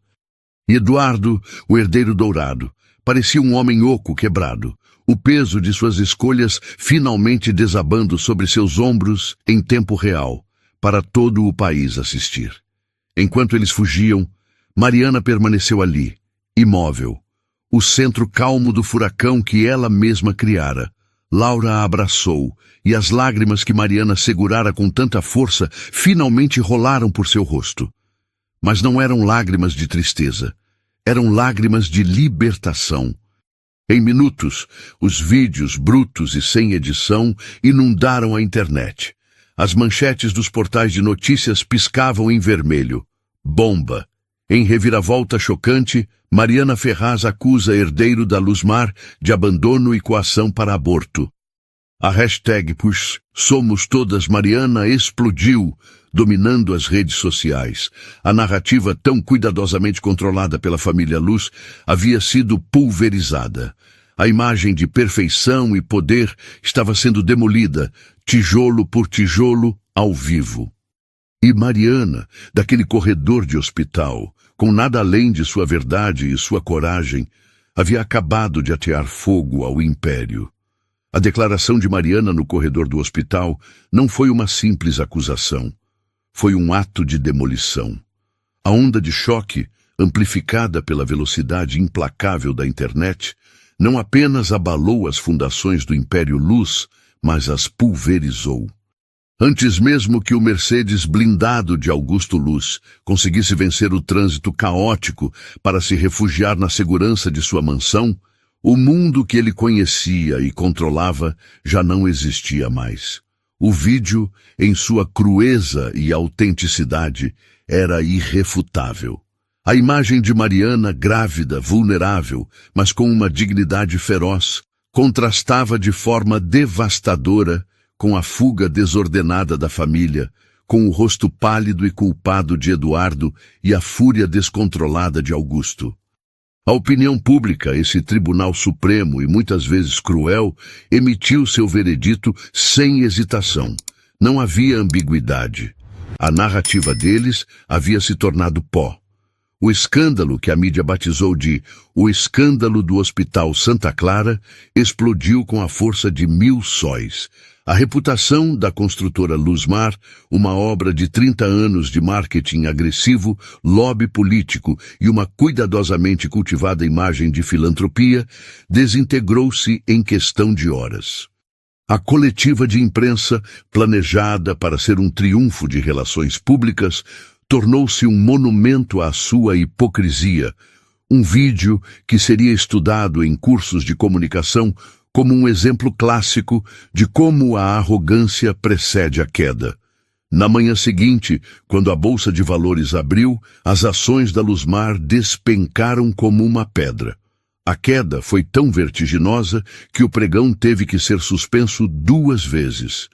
E Eduardo, o herdeiro dourado, parecia um homem oco quebrado, o peso de suas escolhas finalmente desabando sobre seus ombros em tempo real, para todo o país assistir. Enquanto eles fugiam, Mariana permaneceu ali, imóvel, o centro calmo do furacão que ela mesma criara. Laura a abraçou, e as lágrimas que Mariana segurara com tanta força finalmente rolaram por seu rosto. Mas não eram lágrimas de tristeza, eram lágrimas de libertação. Em minutos, os vídeos brutos e sem edição inundaram a internet. As manchetes dos portais de notícias piscavam em vermelho. Bomba. Em reviravolta chocante, Mariana Ferraz acusa herdeiro da Luzmar de abandono e coação para aborto. A hashtag Push Somos Todas Mariana explodiu, dominando as redes sociais. A narrativa tão cuidadosamente controlada pela família Luz havia sido pulverizada. A imagem de perfeição e poder estava sendo demolida, tijolo por tijolo, ao vivo. E Mariana, daquele corredor de hospital, com nada além de sua verdade e sua coragem, havia acabado de atear fogo ao império. A declaração de Mariana no corredor do hospital não foi uma simples acusação. Foi um ato de demolição. A onda de choque, amplificada pela velocidade implacável da internet, não apenas abalou as fundações do Império Luz, mas as pulverizou. Antes mesmo que o Mercedes blindado de Augusto Luz conseguisse vencer o trânsito caótico para se refugiar na segurança de sua mansão, o mundo que ele conhecia e controlava já não existia mais. O vídeo, em sua crueza e autenticidade, era irrefutável. A imagem de Mariana grávida, vulnerável, mas com uma dignidade feroz, contrastava de forma devastadora com a fuga desordenada da família, com o rosto pálido e culpado de Eduardo e a fúria descontrolada de Augusto. A opinião pública, esse tribunal supremo e muitas vezes cruel, emitiu seu veredito sem hesitação. Não havia ambiguidade. A narrativa deles havia se tornado pó. O escândalo que a mídia batizou de o escândalo do Hospital Santa Clara explodiu com a força de 1000 sóis. A reputação da construtora Luzmar, uma obra de 30 anos de marketing agressivo, lobby político e uma cuidadosamente cultivada imagem de filantropia, desintegrou-se em questão de horas. A coletiva de imprensa, planejada para ser um triunfo de relações públicas, tornou-se um monumento à sua hipocrisia, um vídeo que seria estudado em cursos de comunicação como um exemplo clássico de como a arrogância precede a queda. Na manhã seguinte, quando a Bolsa de Valores abriu, as ações da Luzmar despencaram como uma pedra. A queda foi tão vertiginosa que o pregão teve que ser suspenso 2 vezes.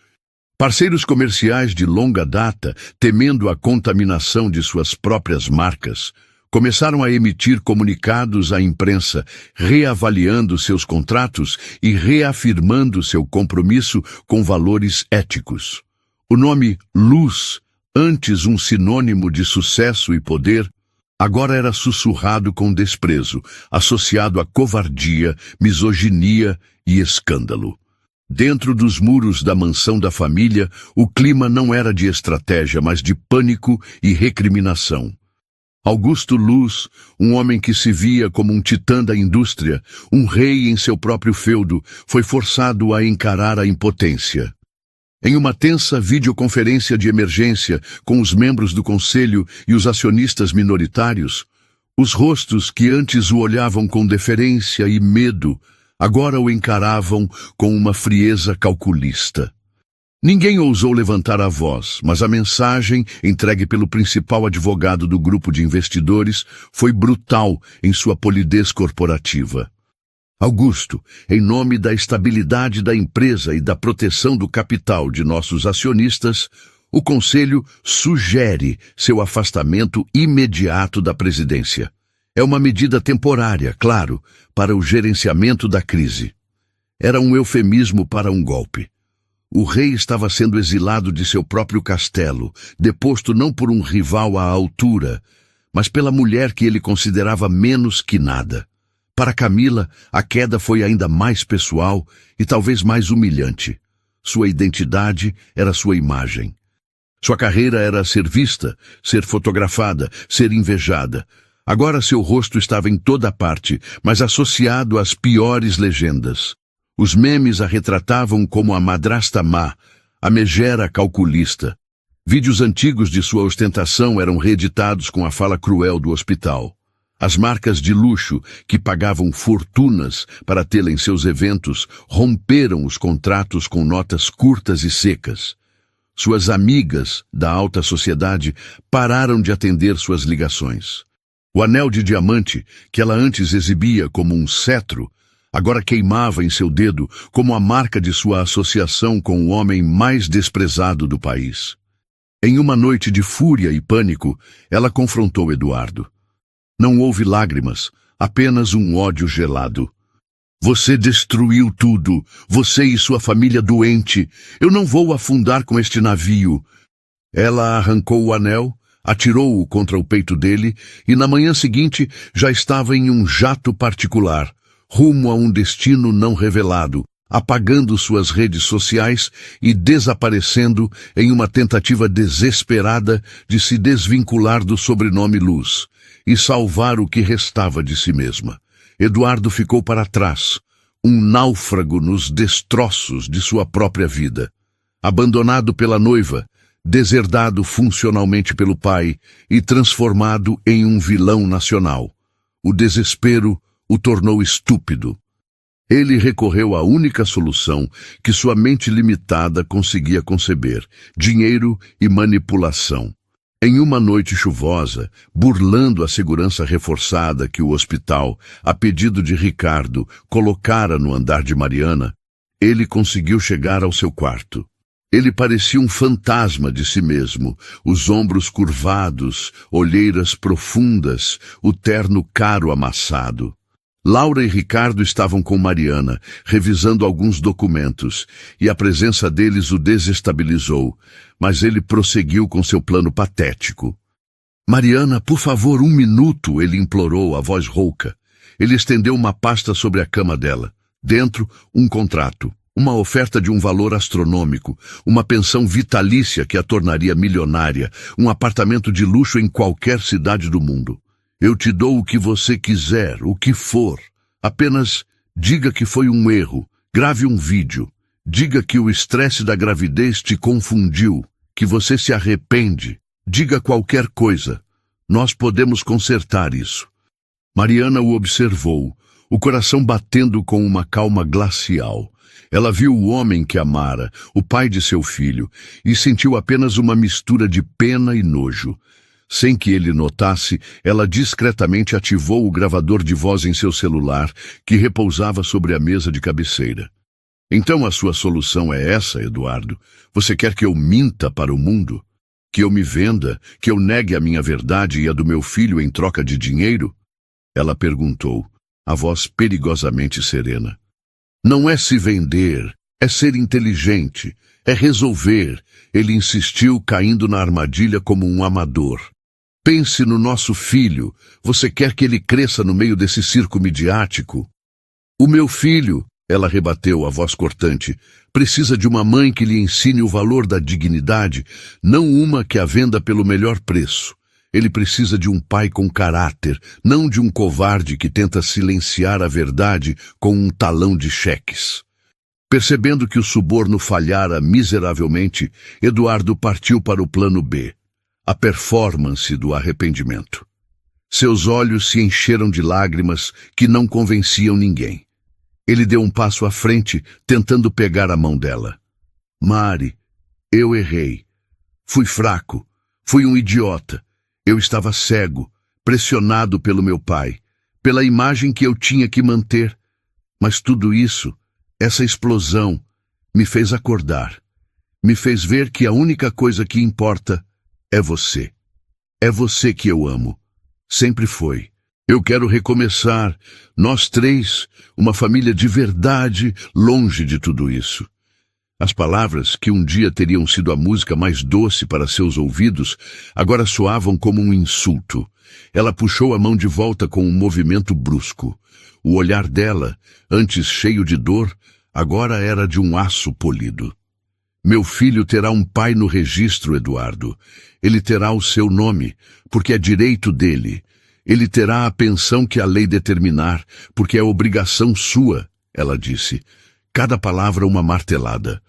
Parceiros comerciais de longa data, temendo a contaminação de suas próprias marcas, começaram a emitir comunicados à imprensa, reavaliando seus contratos e reafirmando seu compromisso com valores éticos. O nome Luz, antes um sinônimo de sucesso e poder, agora era sussurrado com desprezo, associado a covardia, misoginia e escândalo. Dentro dos muros da mansão da família, o clima não era de estratégia, mas de pânico e recriminação. Augusto Luz, um homem que se via como um titã da indústria, um rei em seu próprio feudo, foi forçado a encarar a impotência. Em uma tensa videoconferência de emergência com os membros do conselho e os acionistas minoritários, os rostos que antes o olhavam com deferência e medo, agora o encaravam com uma frieza calculista. Ninguém ousou levantar a voz, mas a mensagem, entregue pelo principal advogado do grupo de investidores, foi brutal em sua polidez corporativa. Augusto, em nome da estabilidade da empresa e da proteção do capital de nossos acionistas, o Conselho sugere seu afastamento imediato da presidência. É uma medida temporária, claro, para o gerenciamento da crise. Era um eufemismo para um golpe. O rei estava sendo exilado de seu próprio castelo, deposto não por um rival à altura, mas pela mulher que ele considerava menos que nada. Para Camila, a queda foi ainda mais pessoal e talvez mais humilhante. Sua identidade era sua imagem. Sua carreira era ser vista, ser fotografada, ser invejada. Agora seu rosto estava em toda parte, mas associado às piores legendas. Os memes a retratavam como a madrasta má, a megera calculista. Vídeos antigos de sua ostentação eram reeditados com a fala cruel do hospital. As marcas de luxo, que pagavam fortunas para tê-la em seus eventos, romperam os contratos com notas curtas e secas. Suas amigas da alta sociedade pararam de atender suas ligações. O anel de diamante, que ela antes exibia como um cetro, agora queimava em seu dedo como a marca de sua associação com o homem mais desprezado do país. Em uma noite de fúria e pânico, ela confrontou Eduardo. Não houve lágrimas, apenas um ódio gelado. Você destruiu tudo, você e sua família doente. Eu não vou afundar com este navio. Ela arrancou o anel, atirou-o contra o peito dele e na manhã seguinte já estava em um jato particular, rumo a um destino não revelado, apagando suas redes sociais e desaparecendo em uma tentativa desesperada de se desvincular do sobrenome Luz e salvar o que restava de si mesma. Eduardo ficou para trás, um náufrago nos destroços de sua própria vida. Abandonado pela noiva, deserdado funcionalmente pelo pai e transformado em um vilão nacional. O desespero o tornou estúpido. Ele recorreu à única solução que sua mente limitada conseguia conceber: dinheiro e manipulação. Em uma noite chuvosa, burlando a segurança reforçada que o hospital, a pedido de Ricardo, colocara no andar de Mariana, ele conseguiu chegar ao seu quarto. Ele parecia um fantasma de si mesmo, os ombros curvados, olheiras profundas, o terno caro amassado. Laura e Ricardo estavam com Mariana, revisando alguns documentos, e a presença deles o desestabilizou, mas ele prosseguiu com seu plano patético. Mariana, por favor, 1 minuto, ele implorou, a voz rouca. Ele estendeu uma pasta sobre a cama dela. Dentro, um contrato, uma oferta de um valor astronômico, uma pensão vitalícia que a tornaria milionária, um apartamento de luxo em qualquer cidade do mundo. Eu te dou o que você quiser, o que for. Apenas diga que foi um erro, grave um vídeo. Diga que o estresse da gravidez te confundiu, que você se arrepende. Diga qualquer coisa. Nós podemos consertar isso. Mariana o observou, o coração batendo com uma calma glacial. Ela viu o homem que amara, o pai de seu filho, e sentiu apenas uma mistura de pena e nojo. Sem que ele notasse, ela discretamente ativou o gravador de voz em seu celular, que repousava sobre a mesa de cabeceira. Então a sua solução é essa, Eduardo? Você quer que eu minta para o mundo? Que eu me venda? Que eu negue a minha verdade e a do meu filho em troca de dinheiro? Ela perguntou, a voz perigosamente serena. Não é se vender, é ser inteligente, é resolver. Ele insistiu, caindo na armadilha como um amador. Pense no nosso filho. Você quer que ele cresça no meio desse circo midiático? O meu filho, ela rebateu, a voz cortante, precisa de uma mãe que lhe ensine o valor da dignidade, não uma que a venda pelo melhor preço. Ele precisa de um pai com caráter, não de um covarde que tenta silenciar a verdade com um talão de cheques. Percebendo que o suborno falhara miseravelmente, Eduardo partiu para o plano B, a performance do arrependimento. Seus olhos se encheram de lágrimas que não convenciam ninguém. Ele deu um passo à frente, tentando pegar a mão dela. Mari, Eu errei. Fui fraco. Fui um idiota. Eu estava cego, pressionado pelo meu pai, pela imagem que eu tinha que manter. Mas tudo isso, essa explosão, me fez acordar. Me fez ver que a única coisa que importa é você. É você que eu amo. Sempre foi. Eu quero recomeçar, nós três, uma família de verdade, longe de tudo isso. As palavras, que um dia teriam sido a música mais doce para seus ouvidos, agora soavam como um insulto. Ela puxou a mão de volta com um movimento brusco. O olhar dela, antes cheio de dor, agora era de um aço polido. Meu filho terá um pai no registro, Eduardo. Ele terá o seu nome, porque é direito dele. Ele terá a pensão que a lei determinar, porque é obrigação sua, ela disse. Cada palavra uma martelada.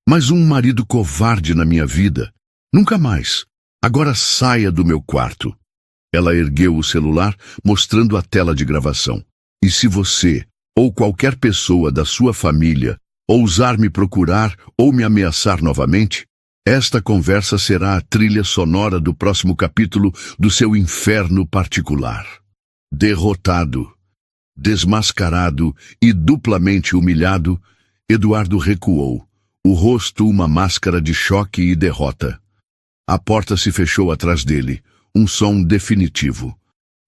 Mas um marido covarde na minha vida. Nunca mais. Agora saia do meu quarto. Ela ergueu o celular, mostrando a tela de gravação. E se você, ou qualquer pessoa da sua família, ousar me procurar ou me ameaçar novamente, esta conversa será a trilha sonora do próximo capítulo do seu inferno particular. Derrotado, desmascarado e duplamente humilhado, Eduardo recuou, o rosto uma máscara de choque e derrota. A porta se fechou atrás dele, um som definitivo.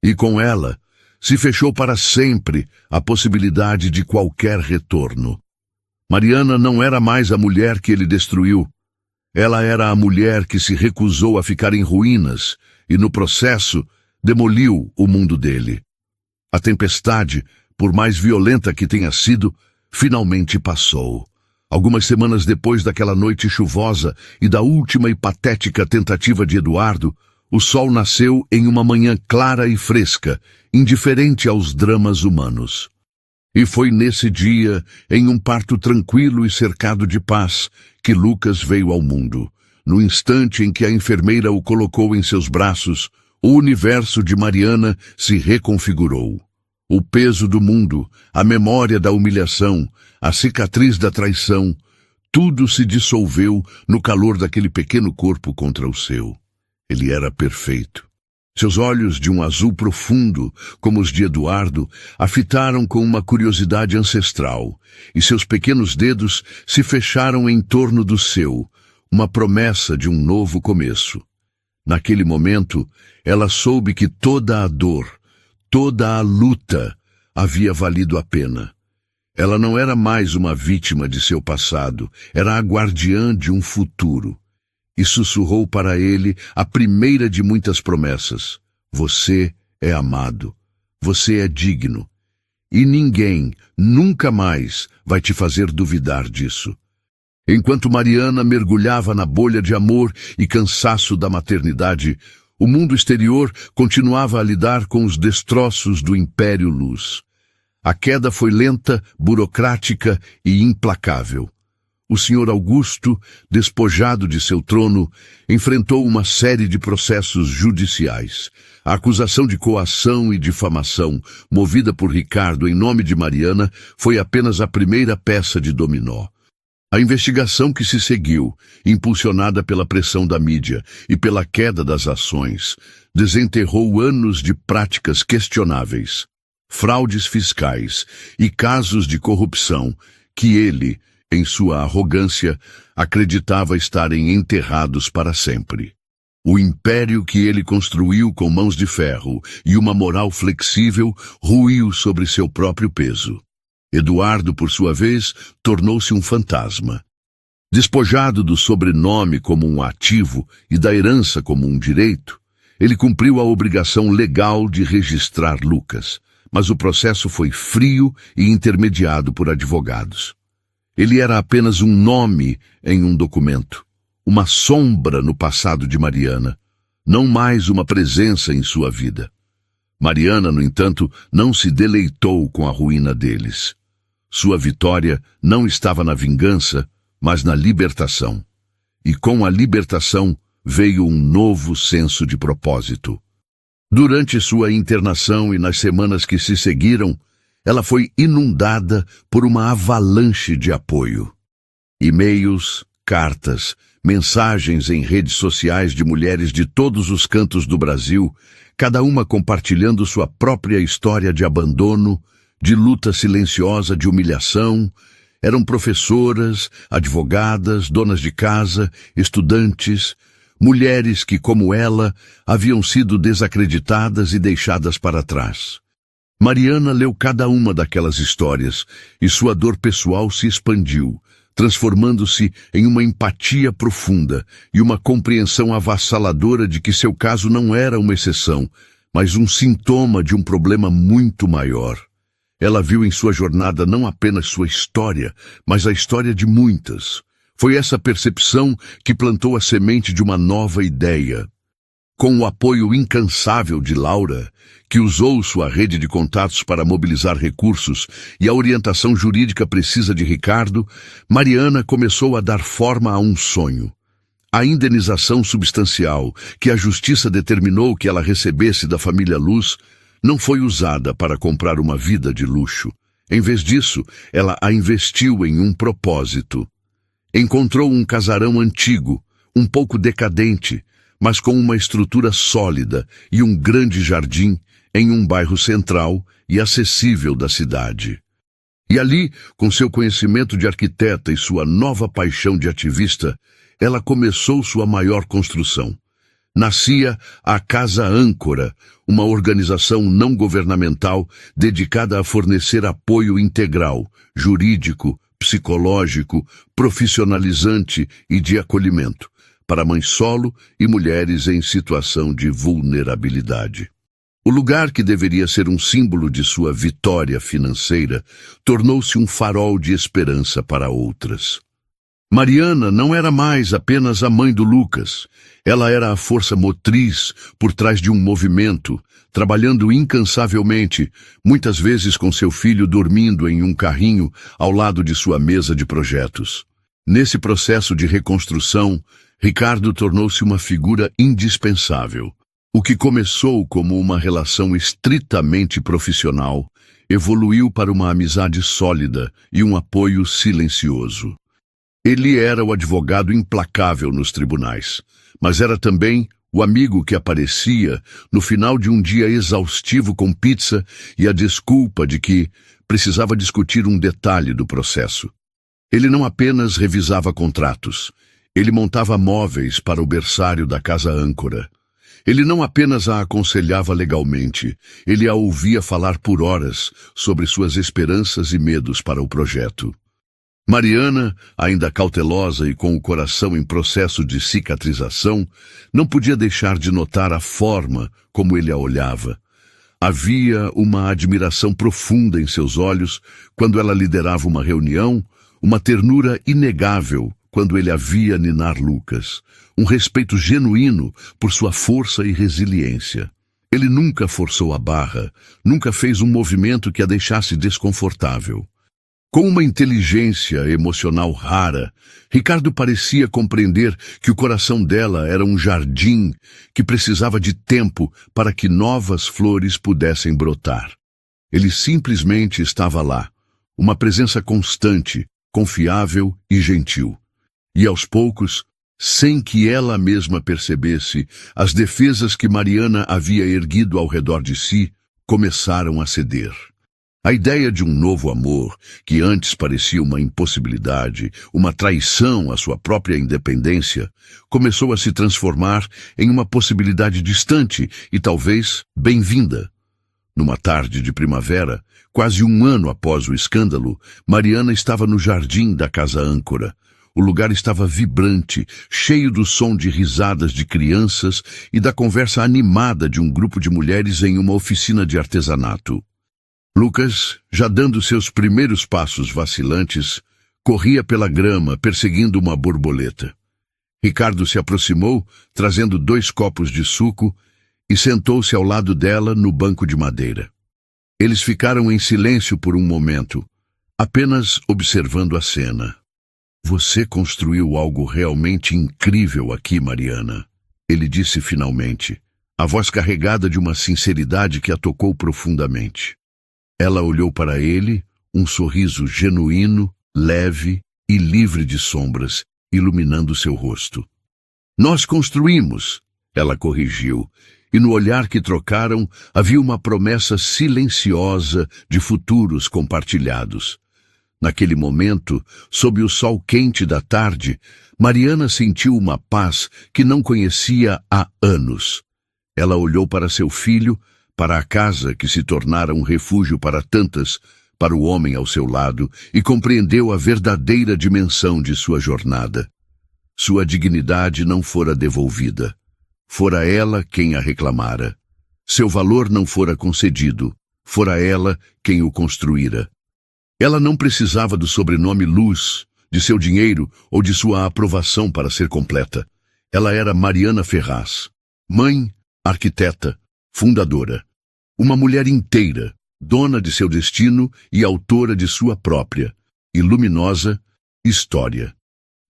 E com ela, se fechou para sempre a possibilidade de qualquer retorno. Mariana não era mais a mulher que ele destruiu. Ela era a mulher que se recusou a ficar em ruínas e, no processo, demoliu o mundo dele. A tempestade, por mais violenta que tenha sido, finalmente passou. Algumas semanas depois daquela noite chuvosa e da última e patética tentativa de Eduardo, o sol nasceu em uma manhã clara e fresca, indiferente aos dramas humanos. E foi nesse dia, em um parto tranquilo e cercado de paz, que Lucas veio ao mundo. No instante em que a enfermeira o colocou em seus braços, o universo de Mariana se reconfigurou. O peso do mundo, a memória da humilhação, a cicatriz da traição, tudo se dissolveu no calor daquele pequeno corpo contra o seu. Ele era perfeito. Seus olhos, de um azul profundo, como os de Eduardo, a fitaram com uma curiosidade ancestral, e seus pequenos dedos se fecharam em torno do seu, uma promessa de um novo começo. Naquele momento, ela soube que toda a dor, toda a luta, havia valido a pena. Ela não era mais uma vítima de seu passado, era a guardiã de um futuro. E sussurrou para ele a primeira de muitas promessas. Você é amado. Você é digno. E ninguém, nunca mais, vai te fazer duvidar disso. Enquanto Mariana mergulhava na bolha de amor e cansaço da maternidade, o mundo exterior continuava a lidar com os destroços do Império Luz. A queda foi lenta, burocrática e implacável. O Sr. Augusto, despojado de seu trono, enfrentou uma série de processos judiciais. A acusação de coação e difamação, movida por Ricardo em nome de Mariana, foi apenas a primeira peça de dominó. A investigação que se seguiu, impulsionada pela pressão da mídia e pela queda das ações, desenterrou anos de práticas questionáveis, fraudes fiscais e casos de corrupção que ele, em sua arrogância, acreditava estarem enterrados para sempre. O império que ele construiu com mãos de ferro e uma moral flexível ruiu sobre seu próprio peso. Eduardo, por sua vez, tornou-se um fantasma. Despojado do sobrenome como um ativo e da herança como um direito, ele cumpriu a obrigação legal de registrar Lucas, mas o processo foi frio e intermediado por advogados. Ele era apenas um nome em um documento, uma sombra no passado de Mariana, não mais uma presença em sua vida. Mariana, no entanto, não se deleitou com a ruína deles. Sua vitória não estava na vingança, mas na libertação. E com a libertação veio um novo senso de propósito. Durante sua internação e nas semanas que se seguiram, ela foi inundada por uma avalanche de apoio. E-mails, cartas, mensagens em redes sociais de mulheres de todos os cantos do Brasil, cada uma compartilhando sua própria história de abandono, de luta silenciosa, de humilhação. Eram professoras, advogadas, donas de casa, estudantes, mulheres que, como ela, haviam sido desacreditadas e deixadas para trás. Mariana leu cada uma daquelas histórias e sua dor pessoal se expandiu, transformando-se em uma empatia profunda e uma compreensão avassaladora de que seu caso não era uma exceção, mas um sintoma de um problema muito maior. Ela viu em sua jornada não apenas sua história, mas a história de muitas. Foi essa percepção que plantou a semente de uma nova ideia. Com o apoio incansável de Laura, que usou sua rede de contatos para mobilizar recursos, e a orientação jurídica precisa de Ricardo, Mariana começou a dar forma a um sonho. A indenização substancial que a justiça determinou que ela recebesse da família Luz não foi usada para comprar uma vida de luxo. Em vez disso, ela a investiu em um propósito. Encontrou um casarão antigo, um pouco decadente, mas com uma estrutura sólida e um grande jardim em um bairro central e acessível da cidade. E ali, com seu conhecimento de arquiteta e sua nova paixão de ativista, ela começou sua maior construção. Nascia a Casa Âncora, uma organização não governamental dedicada a fornecer apoio integral, jurídico, psicológico, profissionalizante e de acolhimento para mães solo e mulheres em situação de vulnerabilidade. O lugar que deveria ser um símbolo de sua vitória financeira tornou-se um farol de esperança para outras. Mariana não era mais apenas a mãe do Lucas. Ela era a força motriz por trás de um movimento, trabalhando incansavelmente, muitas vezes com seu filho dormindo em um carrinho ao lado de sua mesa de projetos. Nesse processo de reconstrução, Ricardo tornou-se uma figura indispensável. O que começou como uma relação estritamente profissional evoluiu para uma amizade sólida e um apoio silencioso. Ele era o advogado implacável nos tribunais, mas era também o amigo que aparecia no final de um dia exaustivo com pizza e a desculpa de que precisava discutir um detalhe do processo. Ele não apenas revisava contratos, ele montava móveis para o berçário da Casa Âncora. Ele não apenas a aconselhava legalmente, ele a ouvia falar por horas sobre suas esperanças e medos para o projeto. Mariana, ainda cautelosa e com o coração em processo de cicatrização, não podia deixar de notar a forma como ele a olhava. Havia uma admiração profunda em seus olhos quando ela liderava uma reunião, uma ternura inegável quando ele a via ninar Lucas, um respeito genuíno por sua força e resiliência. Ele nunca forçou a barra, nunca fez um movimento que a deixasse desconfortável. Com uma inteligência emocional rara, Ricardo parecia compreender que o coração dela era um jardim que precisava de tempo para que novas flores pudessem brotar. Ele simplesmente estava lá, uma presença constante, confiável e gentil. E aos poucos, sem que ela mesma percebesse, as defesas que Mariana havia erguido ao redor de si começaram a ceder. A ideia de um novo amor, que antes parecia uma impossibilidade, uma traição à sua própria independência, começou a se transformar em uma possibilidade distante e talvez bem-vinda. Numa tarde de primavera, quase um ano após o escândalo, Mariana estava no jardim da Casa Âncora. O lugar estava vibrante, cheio do som de risadas de crianças e da conversa animada de um grupo de mulheres em uma oficina de artesanato. Lucas, já dando seus primeiros passos vacilantes, corria pela grama, perseguindo uma borboleta. Ricardo se aproximou, trazendo 2 copos de suco, e sentou-se ao lado dela no banco de madeira. Eles ficaram em silêncio por um momento, apenas observando a cena. Você construiu algo realmente incrível aqui, Mariana, ele disse finalmente, a voz carregada de uma sinceridade que a tocou profundamente. Ela olhou para ele, um sorriso genuíno, leve e livre de sombras, iluminando seu rosto. Nós construímos, ela corrigiu, e no olhar que trocaram havia uma promessa silenciosa de futuros compartilhados. Naquele momento, sob o sol quente da tarde, Mariana sentiu uma paz que não conhecia há anos. Ela olhou para seu filho, para a casa que se tornara um refúgio para tantas, para o homem ao seu lado, e compreendeu a verdadeira dimensão de sua jornada. Sua dignidade não fora devolvida. Fora ela quem a reclamara. Seu valor não fora concedido. Fora ela quem o construíra. Ela não precisava do sobrenome Luz, de seu dinheiro ou de sua aprovação para ser completa. Ela era Mariana Ferraz, mãe, arquiteta, fundadora. Uma mulher inteira, dona de seu destino e autora de sua própria e luminosa história.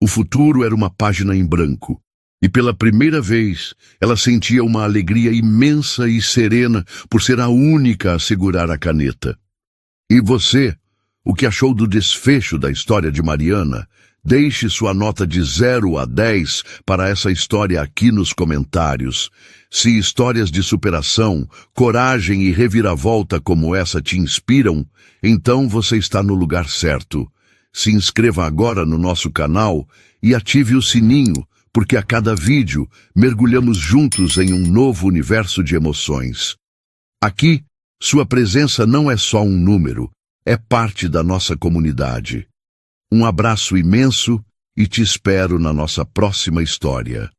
O futuro era uma página em branco, e pela primeira vez ela sentia uma alegria imensa e serena por ser a única a segurar a caneta. E você, o que achou do desfecho da história de Mariana? Deixe sua nota de 0 a 10 para essa história aqui nos comentários. Se histórias de superação, coragem e reviravolta como essa te inspiram, então você está no lugar certo. Se inscreva agora no nosso canal e ative o sininho, porque a cada vídeo mergulhamos juntos em um novo universo de emoções. Aqui, sua presença não é só um número, é parte da nossa comunidade. Um abraço imenso e te espero na nossa próxima história.